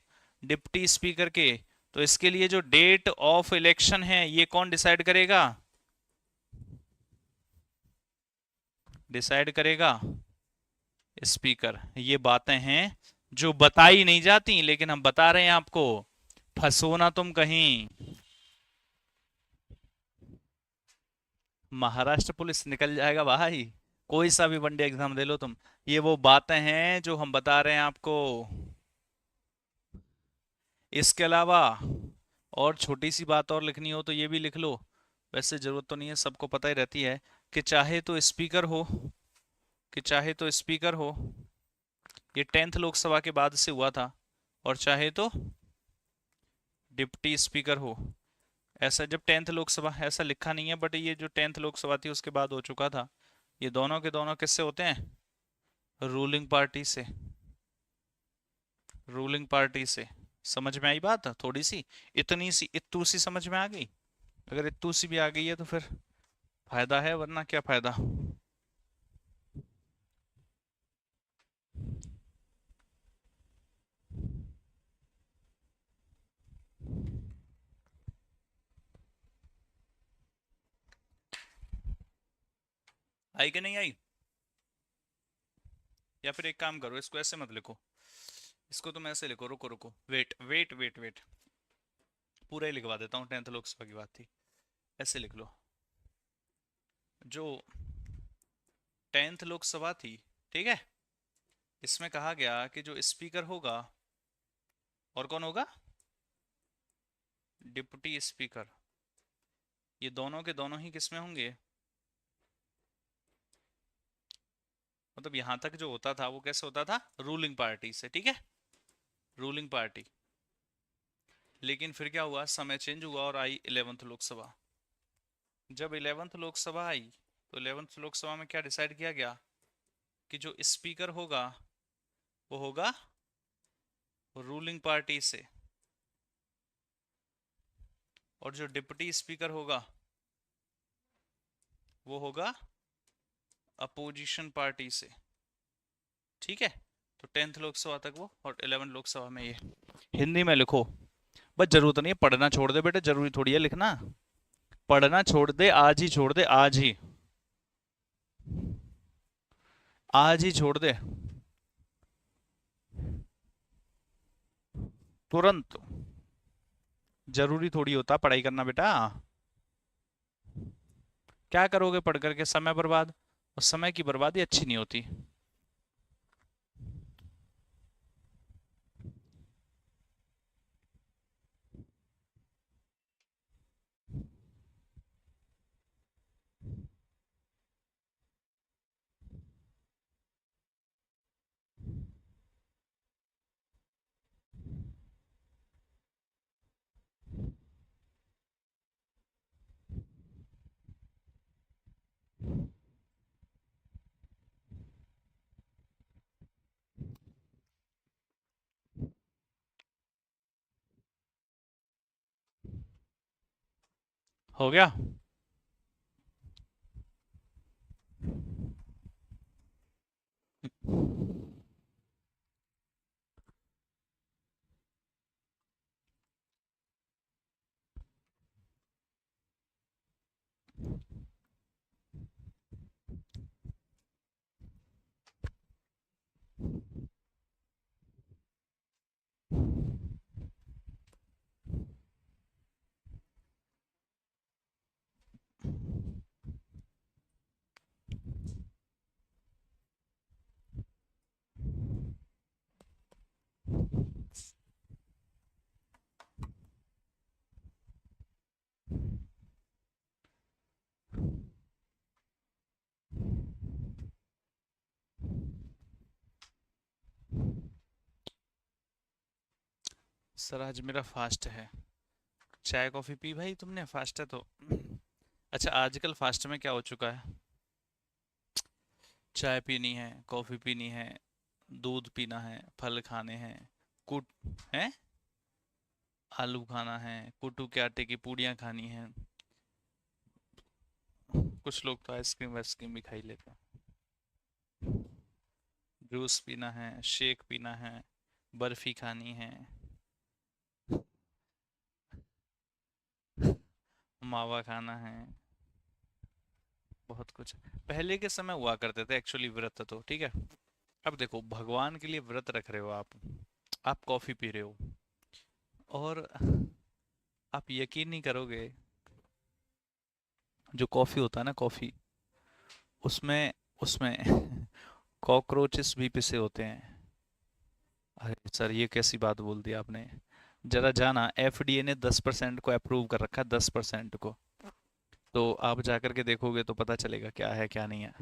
डिप्टी स्पीकर के। तो इसके लिए जो डेट ऑफ इलेक्शन है ये कौन डिसाइड करेगा? डिसाइड करेगा स्पीकर। ये बातें हैं जो बताई नहीं जाती, लेकिन हम बता रहे हैं आपको, फंसो ना तुम कहीं। महाराष्ट्र पुलिस निकल जाएगा भाई, कोई सा भी वनडे एग्जाम दे लो तुम। ये वो बातें हैं जो हम बता रहे हैं आपको। इसके अलावा और छोटी सी बात और लिखनी हो तो ये भी लिख लो, वैसे जरूरत तो नहीं है, सबको पता ही रहती है कि चाहे तो स्पीकर हो, कि चाहे तो स्पीकर हो, ये 10th लोकसभा के बाद से हुआ था, और चाहे तो डिप्टी स्पीकर हो। ऐसा जब 10th लोकसभा, ऐसा लिखा नहीं है, बट ये जो 10th लोकसभा थी उसके बाद हो चुका था। ये दोनों के दोनों किससे होते हैं? रूलिंग पार्टी से। रूलिंग पार्टी से। समझ में आई बात थोड़ी सी? इतनी सी इत्तू सी समझ में आ गई? अगर इत्तू सी भी आ गई है तो फिर फायदा है, वरना क्या फायदा। आई कि नहीं आई? या फिर एक काम करो, इसको ऐसे मत लिखो, इसको तुम ऐसे लिखो, रुको रुको, वेट वेट वेट वेट, पूरा ही लिखवा देता हूँ, 10th लोकसभा की बात थी। ऐसे लिख लो, जो 10th लोकसभा थी, ठीक है, इसमें कहा गया कि जो स्पीकर होगा, और कौन होगा? Deputy speaker. ये दोनों के दोनों ही किसमें होंगे? मतलब यहां तक जो होता था वो कैसे होता था? रूलिंग पार्टी से, ठीक है, रूलिंग पार्टी। लेकिन फिर क्या हुआ, समय चेंज हुआ और आई 11th लोकसभा। जब 11th लोकसभा आई तो 11th लोकसभा में क्या डिसाइड किया गया? कि जो स्पीकर होगा वो होगा रूलिंग पार्टी से। और जो डिप्टी स्पीकर होगा वो होगा अपोजिशन पार्टी से। ठीक है, तो 10th लोकसभा तक वो और 11 लोकसभा में ये। हिंदी में लिखो, बस जरूरत नहीं है पढ़ना, छोड़ दे बेटा, जरूरी थोड़ी है लिखना। पढ़ना छोड़ दे, आज ही छोड़ दे, आज ही, आज ही छोड़ दे, तुरंत। जरूरी थोड़ी होता पढ़ाई करना बेटा। क्या करोगे पढ़ करके, समय बर्बाद, और समय की बर्बादी अच्छी नहीं होती। हो गया। सर आज मेरा फास्ट है। चाय कॉफी पी भाई तुमने, फास्ट है तो। अच्छा, आजकल फास्ट में क्या हो चुका है, चाय पीनी है, कॉफी पीनी है, दूध पीना है, फल खाने हैं, कुट है, आलू खाना है, कुटू के आटे की पूड़ियाँ खानी है, कुछ लोग तो आइसक्रीम वाइसक्रीम भी खा ही लेते हैं, जूस पीना है, शेक पीना है, बर्फी खानी है, मावा खाना है, बहुत कुछ। पहले के समय हुआ करते थे एक्चुअली व्रत तो, ठीक है। अब देखो, भगवान के लिए व्रत रख रहे हो आप कॉफी पी रहे हो, और आप यकीन नहीं करोगे, जो कॉफी होता है ना, कॉफी, उसमें उसमें कॉकरोचेस भी पिसे होते हैं। अरे सर, ये कैसी बात बोल दी आपने। जरा जाना, एफडीए ने 10% को अप्रूव कर रखा है, 10% को। तो आप जाकर के देखोगे तो पता चलेगा क्या है क्या नहीं है।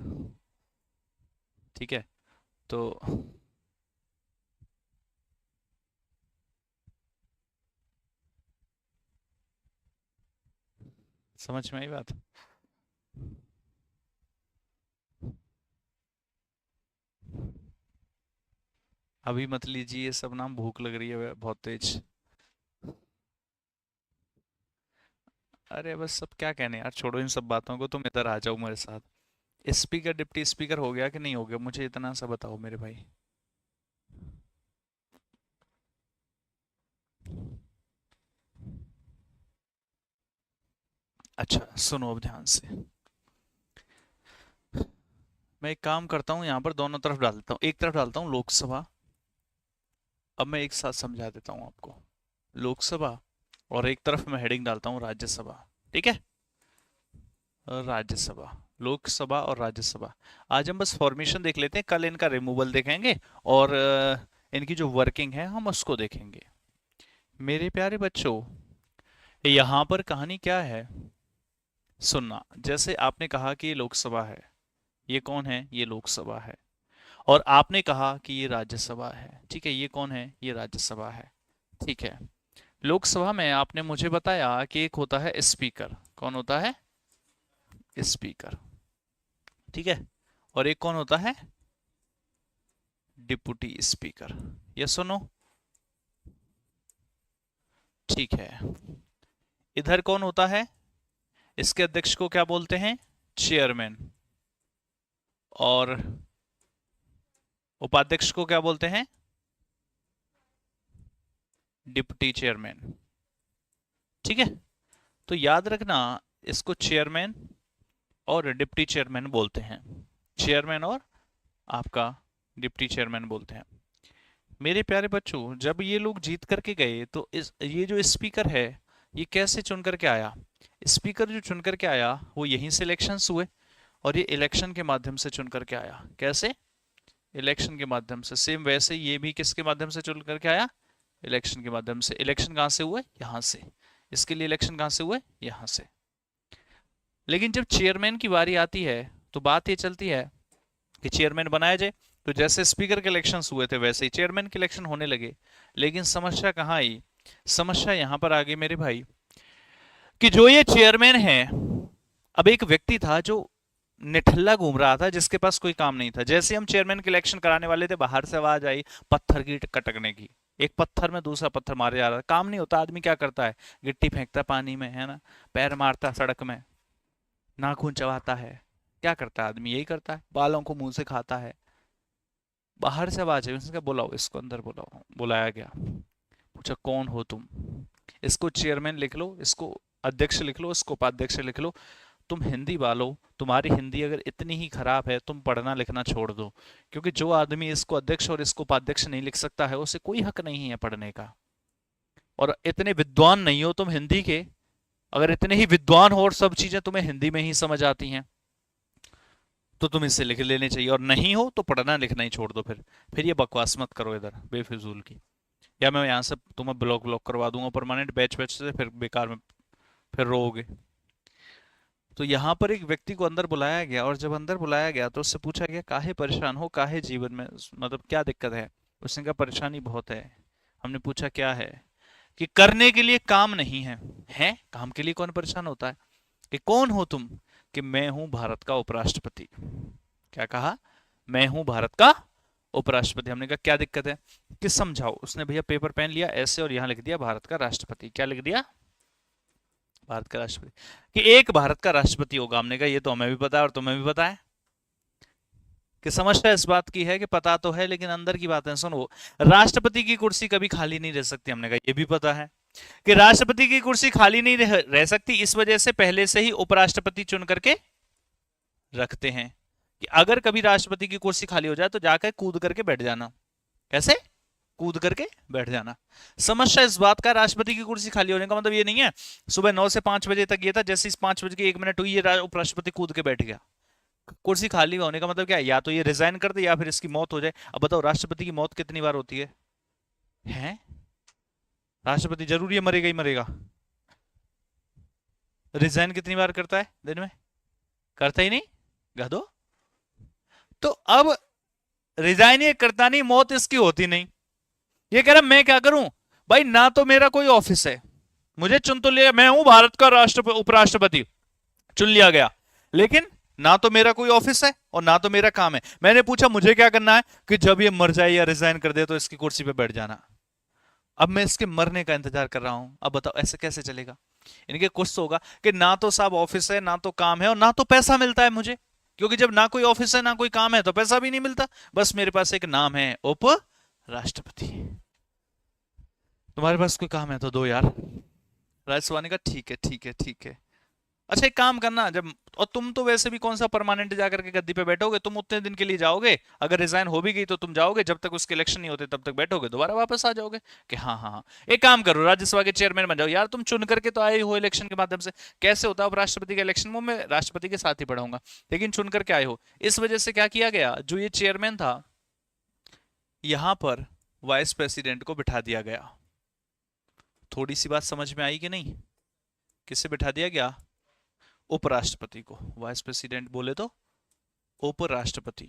ठीक है, तो समझ में आई बात। अभी मत लीजिए ये सब नाम, भूख लग रही है बहुत तेज। अरे बस, सब क्या कहने यार, छोड़ो इन सब बातों को, तुम इधर आ जाओ मेरे साथ। स्पीकर डिप्टी स्पीकर हो गया कि नहीं हो गया, मुझे इतना सा बताओ मेरे भाई। अच्छा सुनो अब ध्यान से, मैं एक काम करता हूँ, यहाँ पर दोनों तरफ डाल देता हूँ, एक तरफ डालता हूँ लोकसभा, अब मैं एक साथ समझा देता हूँ आपको, लोकसभा, और एक तरफ मैं हेडिंग डालता हूँ राज्यसभा। ठीक है, राज्यसभा, लोकसभा और राज्यसभा। आज हम बस फॉर्मेशन देख लेते हैं, कल इनका रिमूवल देखेंगे, और इनकी जो वर्किंग है हम उसको देखेंगे। मेरे प्यारे बच्चों, यहाँ पर कहानी क्या है, सुनना। जैसे आपने कहा कि ये लोकसभा है, ये कौन है, ये लोकसभा है, और आपने कहा कि ये राज्यसभा है, ठीक है, ये कौन है, ये राज्यसभा है। ठीक है, लोकसभा में आपने मुझे बताया कि एक होता है स्पीकर, कौन होता है, स्पीकर, ठीक है, और एक कौन होता है, डिप्टी स्पीकर। ये सुनो, ठीक है, इधर कौन होता है, इसके अध्यक्ष को क्या बोलते हैं, चेयरमैन, और उपाध्यक्ष को क्या बोलते हैं, डिप्टी चेयरमैन। ठीक है, तो याद रखना इसको चेयरमैन और डिप्टी चेयरमैन बोलते हैं, चेयरमैन और आपका डिप्टी चेयरमैन बोलते हैं। मेरे प्यारे बच्चों, जब ये लोग जीत करके गए तो ये जो स्पीकर है ये कैसे चुन करके आया, स्पीकर जो चुन करके आया वो यहीं से इलेक्शंस हुए, और ये इलेक्शन के माध्यम से चुन करके आया। कैसे, इलेक्शन के माध्यम से। सेम वैसे ये भी किसके माध्यम से चुन करके आया, इलेक्शन के माध्यम से। इलेक्शन कहां से हुए, यहां से। इसके लिए इलेक्शन कहां से हुए, यहां से। लेकिन जब चेयरमैन की बारी आती है तो बात ये चलती है कि चेयरमैन बनाया जाए। तो जैसे स्पीकर के इलेक्शंस हुए थे वैसे ही चेयरमैन के इलेक्शन होने लगे। लेकिन समस्या कहाँ आई, समस्या यहां पर आ गई मेरे भाई कि जो ये चेयरमैन है, अब एक व्यक्ति था जो निठल्ला घूम रहा था, जिसके पास कोई काम नहीं था। जैसे हम चेयरमैन के इलेक्शन कराने वाले थे, बाहर से आवाज आई पत्थर की कटकने की, एक पत्थर में दूसरा पत्थर मारे जा रहा था। काम नहीं होता, आदमी क्या करता है, गिट्टी फेंकता पानी में, है ना, पैर मारता सड़क में, नाखून चबाता है, क्या करता है आदमी, यही करता है, बालों को मुंह से खाता है। बाहर से आवाज आई, उसने कहा बुलाओ इसको अंदर, बुलाओ। बुलाया गया, पूछा कौन हो तुम, इसको चेयरमैन लिख लो, इसको अध्यक्ष लिख लो, इसको उपाध्यक्ष लिख लो। तुम हिंदी वालो, तुम्हारी हिंदी अगर इतनी ही खराब है तुम पढ़ना लिखना छोड़ दो, क्योंकि जो आदमी इसको अध्यक्ष और इसको उपाध्यक्ष नहीं लिख सकता है उसे कोई हक नहीं है पढ़ने का। और इतने विद्वान नहीं हो तुम हिंदी के, अगर इतने ही विद्वान हो और सब चीजें तुम्हें हिंदी में ही समझ आती हैं तो तुम इसे लिख लेने चाहिए, और नहीं हो तो पढ़ना लिखना ही छोड़ दो। फिर ये बकवास मत करो इधर बेफिजूल की, या मैं यहाँ से तुम्हें ब्लॉक करवा दूंगा परमानेंट, बैच से, फिर बेकार में फिर रोओगे। तो यहाँ पर एक व्यक्ति को अंदर बुलाया गया, और जब अंदर बुलाया गया तो उससे पूछा गया काहे परेशान हो, काहे जीवन में, मतलब क्या दिक्कत है। उसने कहा परेशानी बहुत है। हमने पूछा क्या है, कि करने के लिए काम नहीं है। हैं, काम के लिए कौन परेशान होता है, कि कौन हो तुम, कि मैं हूं भारत का उपराष्ट्रपति। क्या कहा, मैं हूं भारत का उपराष्ट्रपति। हमने कहा क्या दिक्कत है, कि समझाओ। उसने भैया पेपर पेन लिया ऐसे और यहां लिख दिया भारत का राष्ट्रपति। क्या लिख दिया, भारत का राष्ट्रपति, कि एक भारत का राष्ट्रपति होगा। हमने कहा ये तो हमें भी पता है और तुम्हें भी पता है, कि समस्या इस बात की है कि पता तो है लेकिन अंदर की बातें सुनो। राष्ट्रपति की कुर्सी कभी खाली नहीं रह सकती, हमने कहा ये भी पता है कि राष्ट्रपति की कुर्सी खाली नहीं रह सकती, इस वजह से पहले से ही उपराष्ट्रपति चुन करके रखते हैं कि अगर कभी राष्ट्रपति की कुर्सी खाली हो जाए तो जाकर कूद करके बैठ जाना। कैसे, कूद करके बैठ जाना। समस्या इस बात का, राष्ट्रपति की कुर्सी खाली होने का मतलब ये नहीं है सुबह 9 से 5 बजे तक ये था, जैसे इस 5 बजे के 1 मिनट हुई ये उपराष्ट्रपति कूद के बैठ गया। कुर्सी खाली होने का मतलब क्या है, या तो ये रिजाइन कर दे या फिर इसकी मौत हो जाए। अब बताओ राष्ट्रपति की मौत कितनी बार होती है, हैं? राष्ट्रपति जरूरी है मरेगा ही मरेगा? रिजाइन कितनी बार करता है दिन में, करता ही नहीं, गधो। तो अब रिजाइन ये करता नहीं, मौत इसकी होती नहीं। ये कह रहा मैं क्या करूं भाई, ना तो मेरा कोई ऑफिस है, मुझे चुन तो लिया, मैं हूं भारत का उपराष्ट्रपति, चुन लिया गया, लेकिन ना तो मेरा कोई ऑफिस है और ना तो मेरा काम है। मैंने पूछा मुझे क्या करना है, कि जब ये मर जाए या रिजाइन कर दे तो इसकी कुर्सी पे बैठ जाना। अब मैं इसके मरने का इंतजार कर रहा हूं। अब बताओ ऐसे कैसे चलेगा? इनके कुछ तो होगा कि ना तो साहब ऑफिस है, ना तो काम है, और ना तो पैसा मिलता है मुझे, क्योंकि जब ना कोई ऑफिस है ना कोई काम है तो पैसा भी नहीं मिलता। बस मेरे पास एक नाम है, उप राष्ट्रपति। तुम्हारे पास कोई काम है तो दो यार। राजस्वानी का ठीक है ठीक है ठीक है। अच्छा एक काम करना, जब, और तुम तो वैसे भी कौन सा परमानेंट जाकर के गद्दी पे बैठोगे, तुम उतने दिन के लिए जाओगे, अगर रिजाइन हो भी गई तो तुम जाओगे, जब तक उसके इलेक्शन नहीं होते तब तक बैठोगे, दोबारा वापस आ जाओगे कि हाँ हाँ हाँ। एक काम करो, राज्यसभा के चेयरमैन बन जाओ यार, तुम चुन करके तो आए हो इलेक्शन के माध्यम से। कैसे होता है उपराष्ट्रपति का इलेक्शन, वो मैं राष्ट्रपति के साथ ही पढ़ाऊंगा, लेकिन चुन करके आए हो। इस वजह से क्या किया गया, जो ये चेयरमैन था यहां पर वाइस प्रेसिडेंट को बिठा दिया गया। थोड़ी सी बात समझ में आई कि नहीं? किसे बिठा दिया गया? उपराष्ट्रपति को। वाइस प्रेसिडेंट बोले तो उपराष्ट्रपति।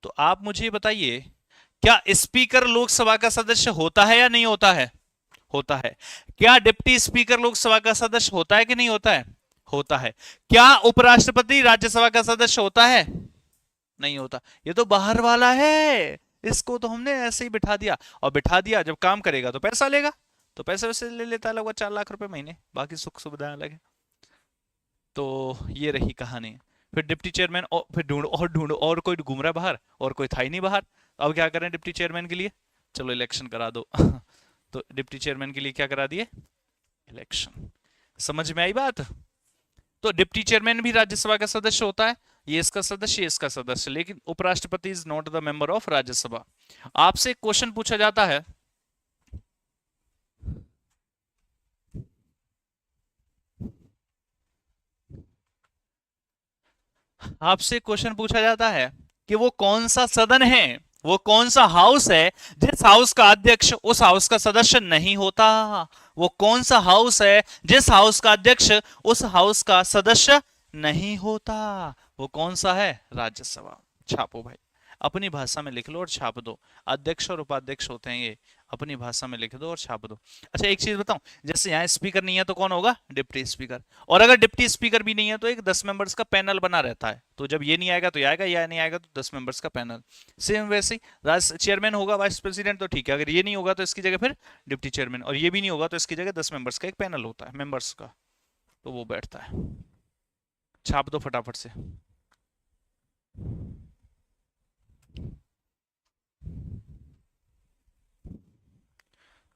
तो आप मुझे बताइए, क्या स्पीकर लोकसभा का सदस्य होता है या नहीं होता है? होता है। क्या डिप्टी स्पीकर लोकसभा का सदस्य होता है कि नहीं होता है? होता है। क्या उपराष्ट्रपति राज्यसभा का सदस्य होता है? नहीं होता। ये तो बाहर वाला है, इसको तो हमने ऐसे ही बिठा दिया, और बिठा दिया, जब काम करेगा तो पैसा लेगा, तो पैसे वैसे ले लेता है लगभग 4 लाख रुपए महीने, बाकी सुख सुविधाएं अलग है। तो ये रही कहानी। फिर डिप्टी चेयरमैन, और फिर ढूंढो और कोई घूम रहा है बाहर, और कोई था ही नहीं बाहर। अब क्या करें डिप्टी चेयरमैन के लिए? चलो इलेक्शन करा दो। तो डिप्टी चेयरमैन के लिए क्या करा दिए? इलेक्शन। समझ में आई बात? तो डिप्टी चेयरमैन भी राज्यसभा का सदस्य होता है, ये इसका सदस्य, ये इसका सदस्य, लेकिन उपराष्ट्रपति is not the member of Rajya Sabha. आपसे एक क्वेश्चन पूछा जाता है, आपसे क्वेश्चन पूछा जाता है कि वो कौन सा सदन है, वो कौन सा हाउस है जिस हाउस का अध्यक्ष उस हाउस का सदस्य नहीं होता? वो कौन सा हाउस है जिस हाउस का अध्यक्ष उस हाउस का सदस्य नहीं होता? वो कौन सा है? राज्यसभा। छापो भाई, अपनी भाषा में लिख लो और छाप दो। अध्यक्ष और उपाध्यक्ष होते हैं ये, अपनी भाषा में लिख दो और छाप दो। अच्छा एक चीज बताऊं, जैसे यहाँ स्पीकर नहीं है तो कौन होगा? Deputy speaker. और अगर डिप्टी स्पीकर भी नहीं है तो एक 10 मेंबर्स का पैनल बना रहता है, तो जब ये नहीं आएगा तो ये आएगा, या नहीं आएगा तो 10 मेंबर्स का पैनल। सेम वैसे ही चेयरमैन होगा, वाइस प्रेसिडेंट तो ठीक है, अगर ये नहीं होगा तो इसकी जगह फिर डिप्टी चेयरमैन, और ये भी नहीं होगा तो इसकी जगह 10 मेंबर्स का एक पैनल होता है, मेंबर्स का, तो वो बैठता है। छाप दो फटाफट से।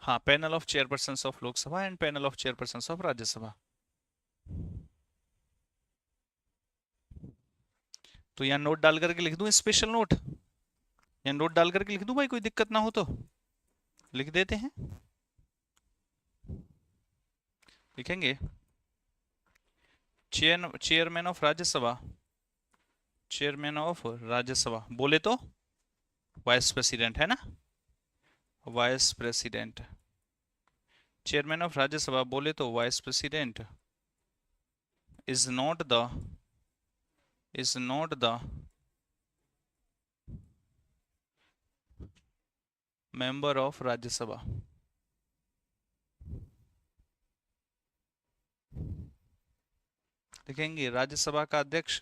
हाँ, panel of chairperson of Lok Sabha and panel of chairperson of Rajya Sabha. तो यहाँ नोट डाल करके लिख दूं, स्पेशल नोट, यहाँ नोट डाल करके लिख दूं भाई, कोई दिक्कत ना हो तो लिख देते हैं। लिखेंगे chairman of Rajya Sabha, chairman of Rajya Sabha बोले तो वाइस प्रेसिडेंट है ना, vice president. Chairman of Rajya Sabha बोले तो vice president is not the member of Rajya Sabha. लिखेंगे राज्यसभा का अध्यक्ष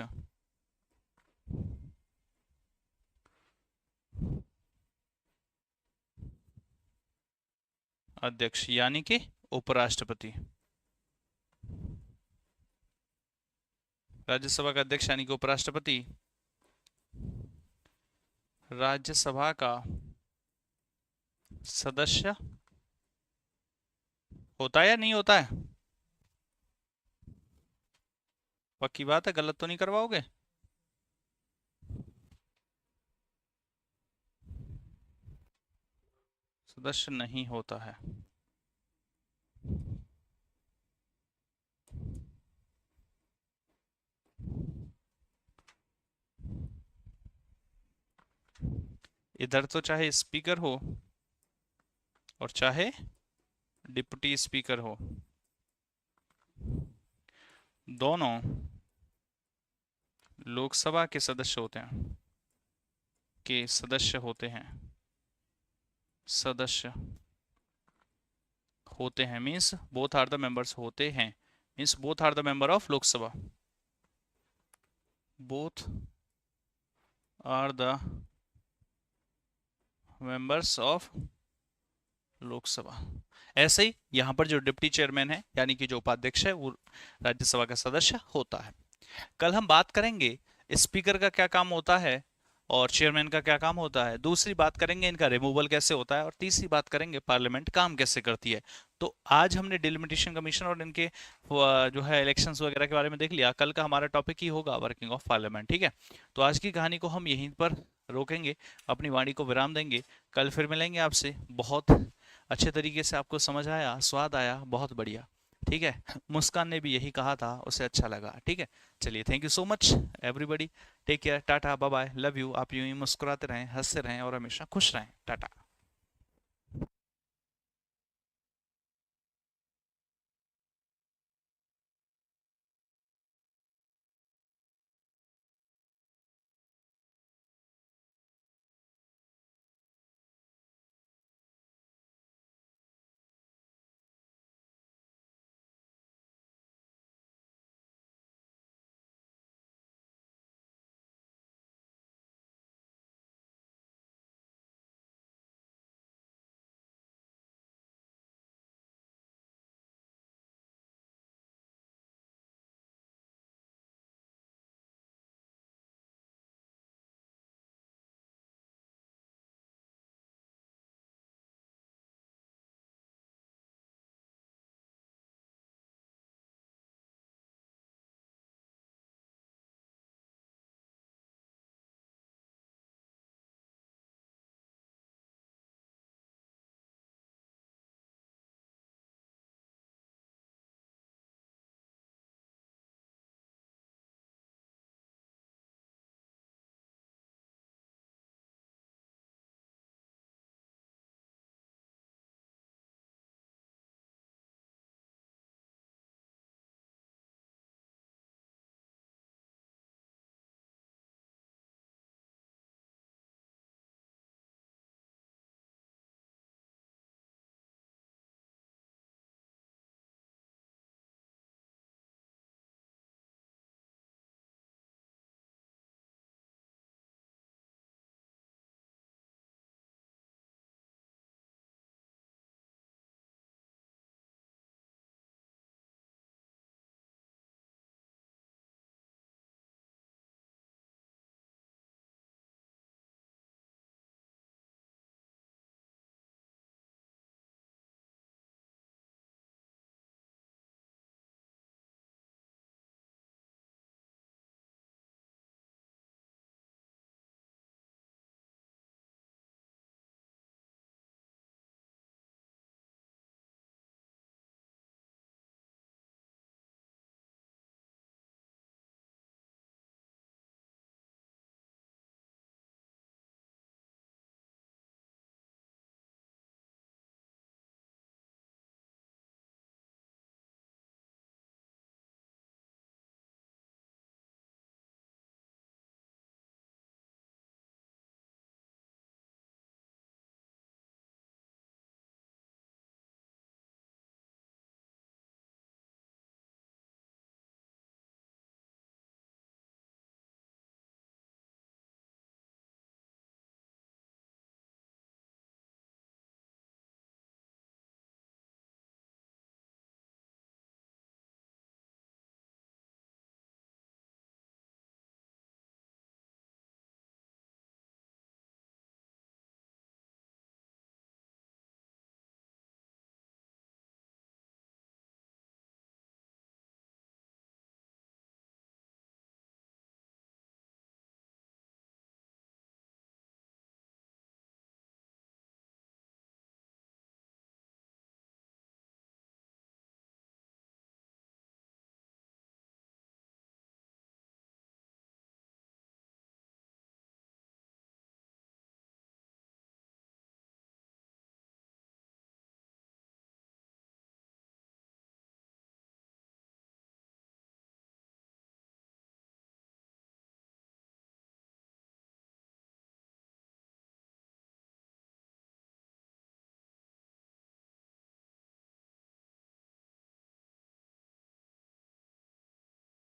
यानी कि उपराष्ट्रपति। राज्यसभा का अध्यक्ष यानी कि उपराष्ट्रपति राज्यसभा का सदस्य होता है या नहीं होता है? पक्की बात है, गलत तो नहीं करवाओगे? सदस्य नहीं होता है। इधर तो चाहे स्पीकर हो और चाहे डिप्टी स्पीकर हो, दोनों लोकसभा के सदस्य होते हैं, सदस्य होते हैं, means both are the members होते हैं, means both are the member of Lok Sabha, both are the members of Lok Sabha. ऐसे ही यहां पर जो डिप्टी चेयरमैन है यानी कि जो उपाध्यक्ष है वो राज्यसभा का सदस्य होता है। कल हम बात करेंगे स्पीकर का क्या काम होता है और चेयरमैन का क्या काम होता है, दूसरी बात करेंगे इनका रिमूवल कैसे होता है, और तीसरी बात करेंगे पार्लियामेंट काम कैसे करती है। तो आज हमने डिलिमिटेशन कमीशन और इनके जो है इलेक्शंस वगैरह के बारे में देख लिया। कल का हमारा टॉपिक ही होगा वर्किंग ऑफ पार्लियामेंट। ठीक है, तो आज की कहानी को हम यहीं पर रोकेंगे, अपनी वाणी को विराम देंगे। कल फिर मिलेंगे आपसे। बहुत अच्छे तरीके से आपको समझ आया, स्वाद आया, बहुत बढ़िया। ठीक है, मुस्कान ने भी यही कहा था, उसे अच्छा लगा। ठीक है, चलिए, thank you so much everybody, take care, tata, bye bye, love you. आप यूं ही मुस्कुराते रहें, हंसते रहें और हमेशा खुश रहें। टाटा।